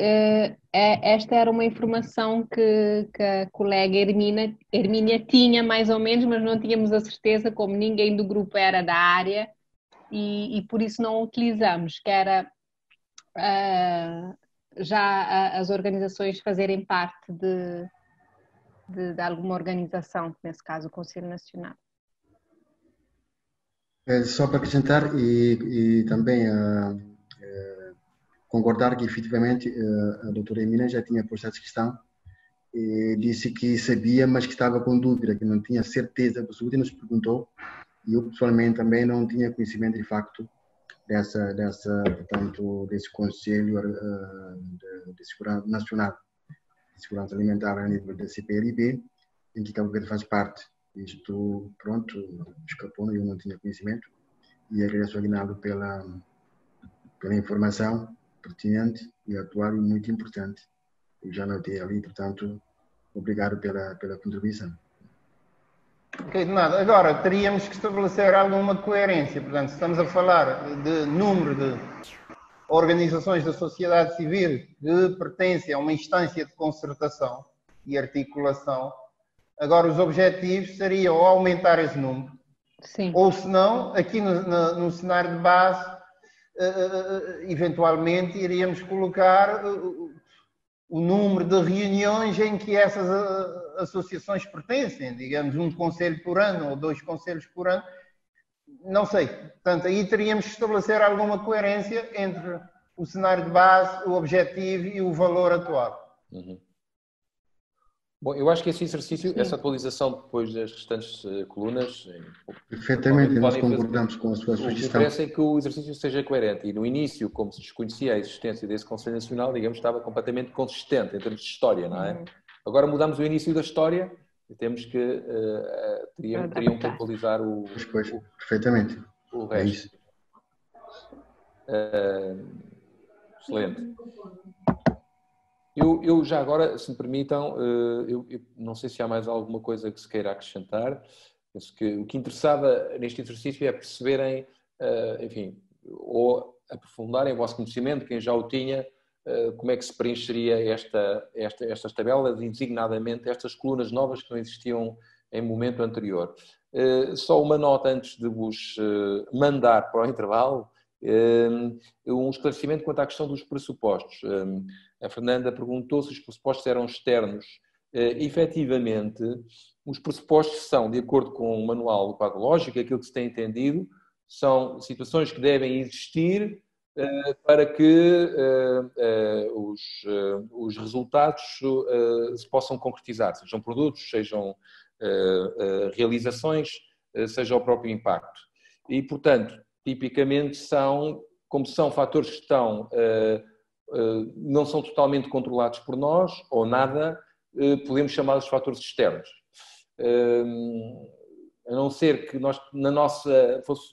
esta era uma informação que a colega Hermínia tinha mais ou menos, mas não tínhamos a certeza, como ninguém do grupo era da área, e por isso não utilizamos, que era já as organizações fazerem parte de alguma organização, nesse caso o Conselho Nacional. Só para acrescentar e também concordar que efetivamente a doutora Emina já tinha posto essa questão e disse que sabia, mas que estava com dúvida, que não tinha certeza absoluta e nos perguntou, e eu pessoalmente também não tinha conhecimento de facto portanto, desse Conselho de Segurança Nacional de Segurança Alimentar a nível da CPLP, em que Cabo Verde faz parte. Isto, pronto, escapou, eu não tinha conhecimento, e agradeço ao Aguinaldo pela informação pertinente e atual e muito importante. Eu já notei ali, portanto, obrigado pela contribuição. Ok, de nada. Agora, teríamos que estabelecer alguma coerência. Portanto, estamos a falar de número de organizações da sociedade civil que pertencem a uma instância de concertação e articulação. Agora, os objetivos seriam ou aumentar esse número, sim, ou se não, aqui no cenário de base, eventualmente iríamos colocar o número de reuniões em que essas associações pertencem, digamos, um conselho por ano ou 2 conselhos por ano, não sei. Portanto, aí teríamos que estabelecer alguma coerência entre o cenário de base, o objetivo e o valor atual. Uhum. Bom, eu acho que esse exercício, essa atualização depois das restantes colunas... Perfeitamente, nós concordamos com a sua sugestão. O que interessa é que o exercício seja coerente. E no início, como se desconhecia a existência desse Conselho Nacional, digamos, estava completamente consistente em termos de história, não é? Agora mudamos o início da história Temos que teriam que atualizar perfeitamente. O resto. Excelente. Eu já agora, se me permitam, eu não sei se há mais alguma coisa que se queira acrescentar. Penso que o que interessava neste exercício é perceberem, enfim, ou aprofundarem o vosso conhecimento, quem já o tinha, como é que se preencheria estas tabelas e, designadamente, estas colunas novas que não existiam em momento anterior. Só uma nota antes de vos mandar para o intervalo, um esclarecimento quanto à questão dos pressupostos. A Fernanda perguntou se os pressupostos eram externos. Efetivamente, os pressupostos são, de acordo com o manual do quadro lógico, aquilo que se tem entendido, são situações que devem existir para que os resultados se possam concretizar, sejam produtos, sejam realizações, seja o próprio impacto. E, portanto, tipicamente como são fatores que não são totalmente controlados por nós, ou nada, podemos chamá-los de fatores externos. A não ser que nós,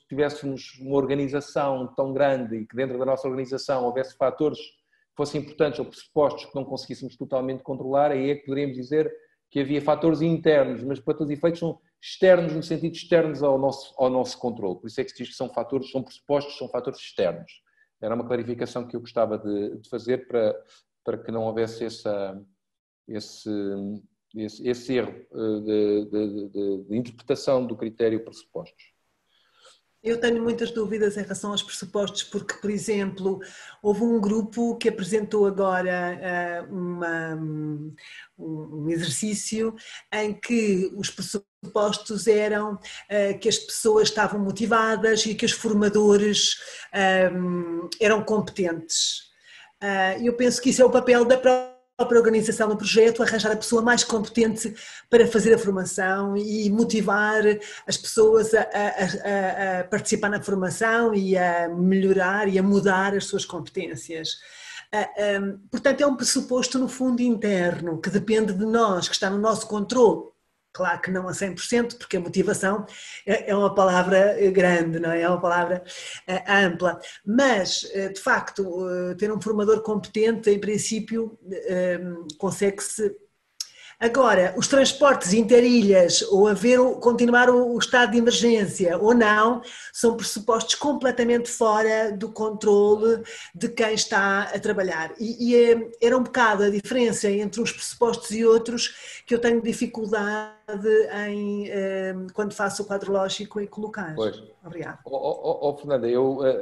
tivéssemos uma organização tão grande e que dentro da nossa organização houvesse fatores que fossem importantes ou pressupostos que não conseguíssemos totalmente controlar, aí é que poderíamos dizer que havia fatores internos, mas para todos os efeitos são externos, no sentido externos ao nosso controle. Por isso é que se diz que são pressupostos, são fatores externos. Era uma clarificação que eu gostava de fazer para que não houvesse esse erro de interpretação do critério pressupostos. Eu tenho muitas dúvidas em relação aos pressupostos, porque, por exemplo, houve um grupo que apresentou agora um exercício em que os pressupostos eram que as pessoas estavam motivadas e que os formadores eram competentes. Eu penso que isso é o papel da própria organização do projeto, arranjar a pessoa mais competente para fazer a formação e motivar as pessoas a participar na formação e a melhorar e a mudar as suas competências. Portanto, é um pressuposto no fundo interno, que depende de nós, que está no nosso controle. Claro que não a 100%, porque a motivação é uma palavra grande, não é? É uma palavra ampla. Mas, de facto, ter um formador competente, em princípio, consegue-se. Agora, os transportes interilhas ou continuar o estado de emergência ou não, são pressupostos completamente fora do controle de quem está a trabalhar. E era um bocado a diferença entre uns pressupostos e outros que eu tenho dificuldade quando faço o quadro lógico em colocar. Pois. Obrigada. Fernanda,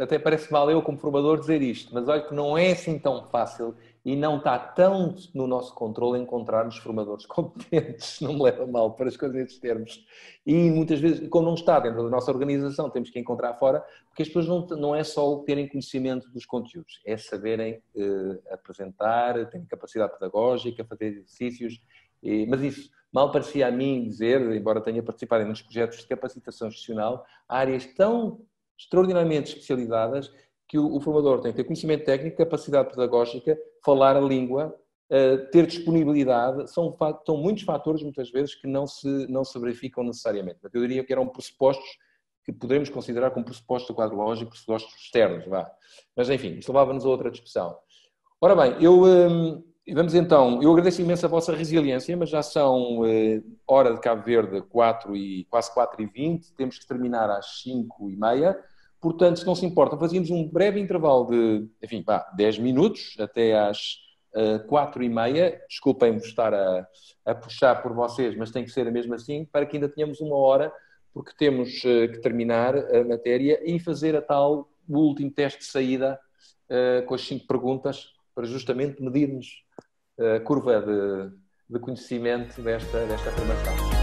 até parece mal eu como formador dizer isto, mas olha que não é assim tão fácil e não está tão no nosso controle encontrarmos formadores competentes, não me leva mal para as coisas nesses termos. E muitas vezes, como não está dentro da nossa organização, temos que encontrar fora, porque as pessoas não é só terem conhecimento dos conteúdos, é saberem apresentar, terem capacidade pedagógica, fazer exercícios, mas isso mal parecia a mim dizer, embora tenha participado em muitos projetos de capacitação institucional, há áreas tão extraordinariamente especializadas que o formador tem que ter conhecimento técnico, capacidade pedagógica, falar a língua, ter disponibilidade, são muitos fatores, muitas vezes, que não se verificam necessariamente. Eu diria que eram pressupostos que poderemos considerar como pressupostos do quadro lógico, pressupostos externos, vá. Mas, enfim, isto levava-nos a outra discussão. Ora bem, vamos então, eu agradeço imenso a vossa resiliência, mas já são hora de Cabo Verde, quase 4h20, temos que terminar às 5h30. Portanto, se não se importam, fazíamos um breve intervalo de, 10 minutos, até às 4h30. Desculpem-me estar a puxar por vocês, mas tem que ser mesmo assim, para que ainda tenhamos uma hora, porque temos que terminar a matéria e fazer o último teste de saída com as 5 perguntas, para justamente medirmos a curva de conhecimento desta formação.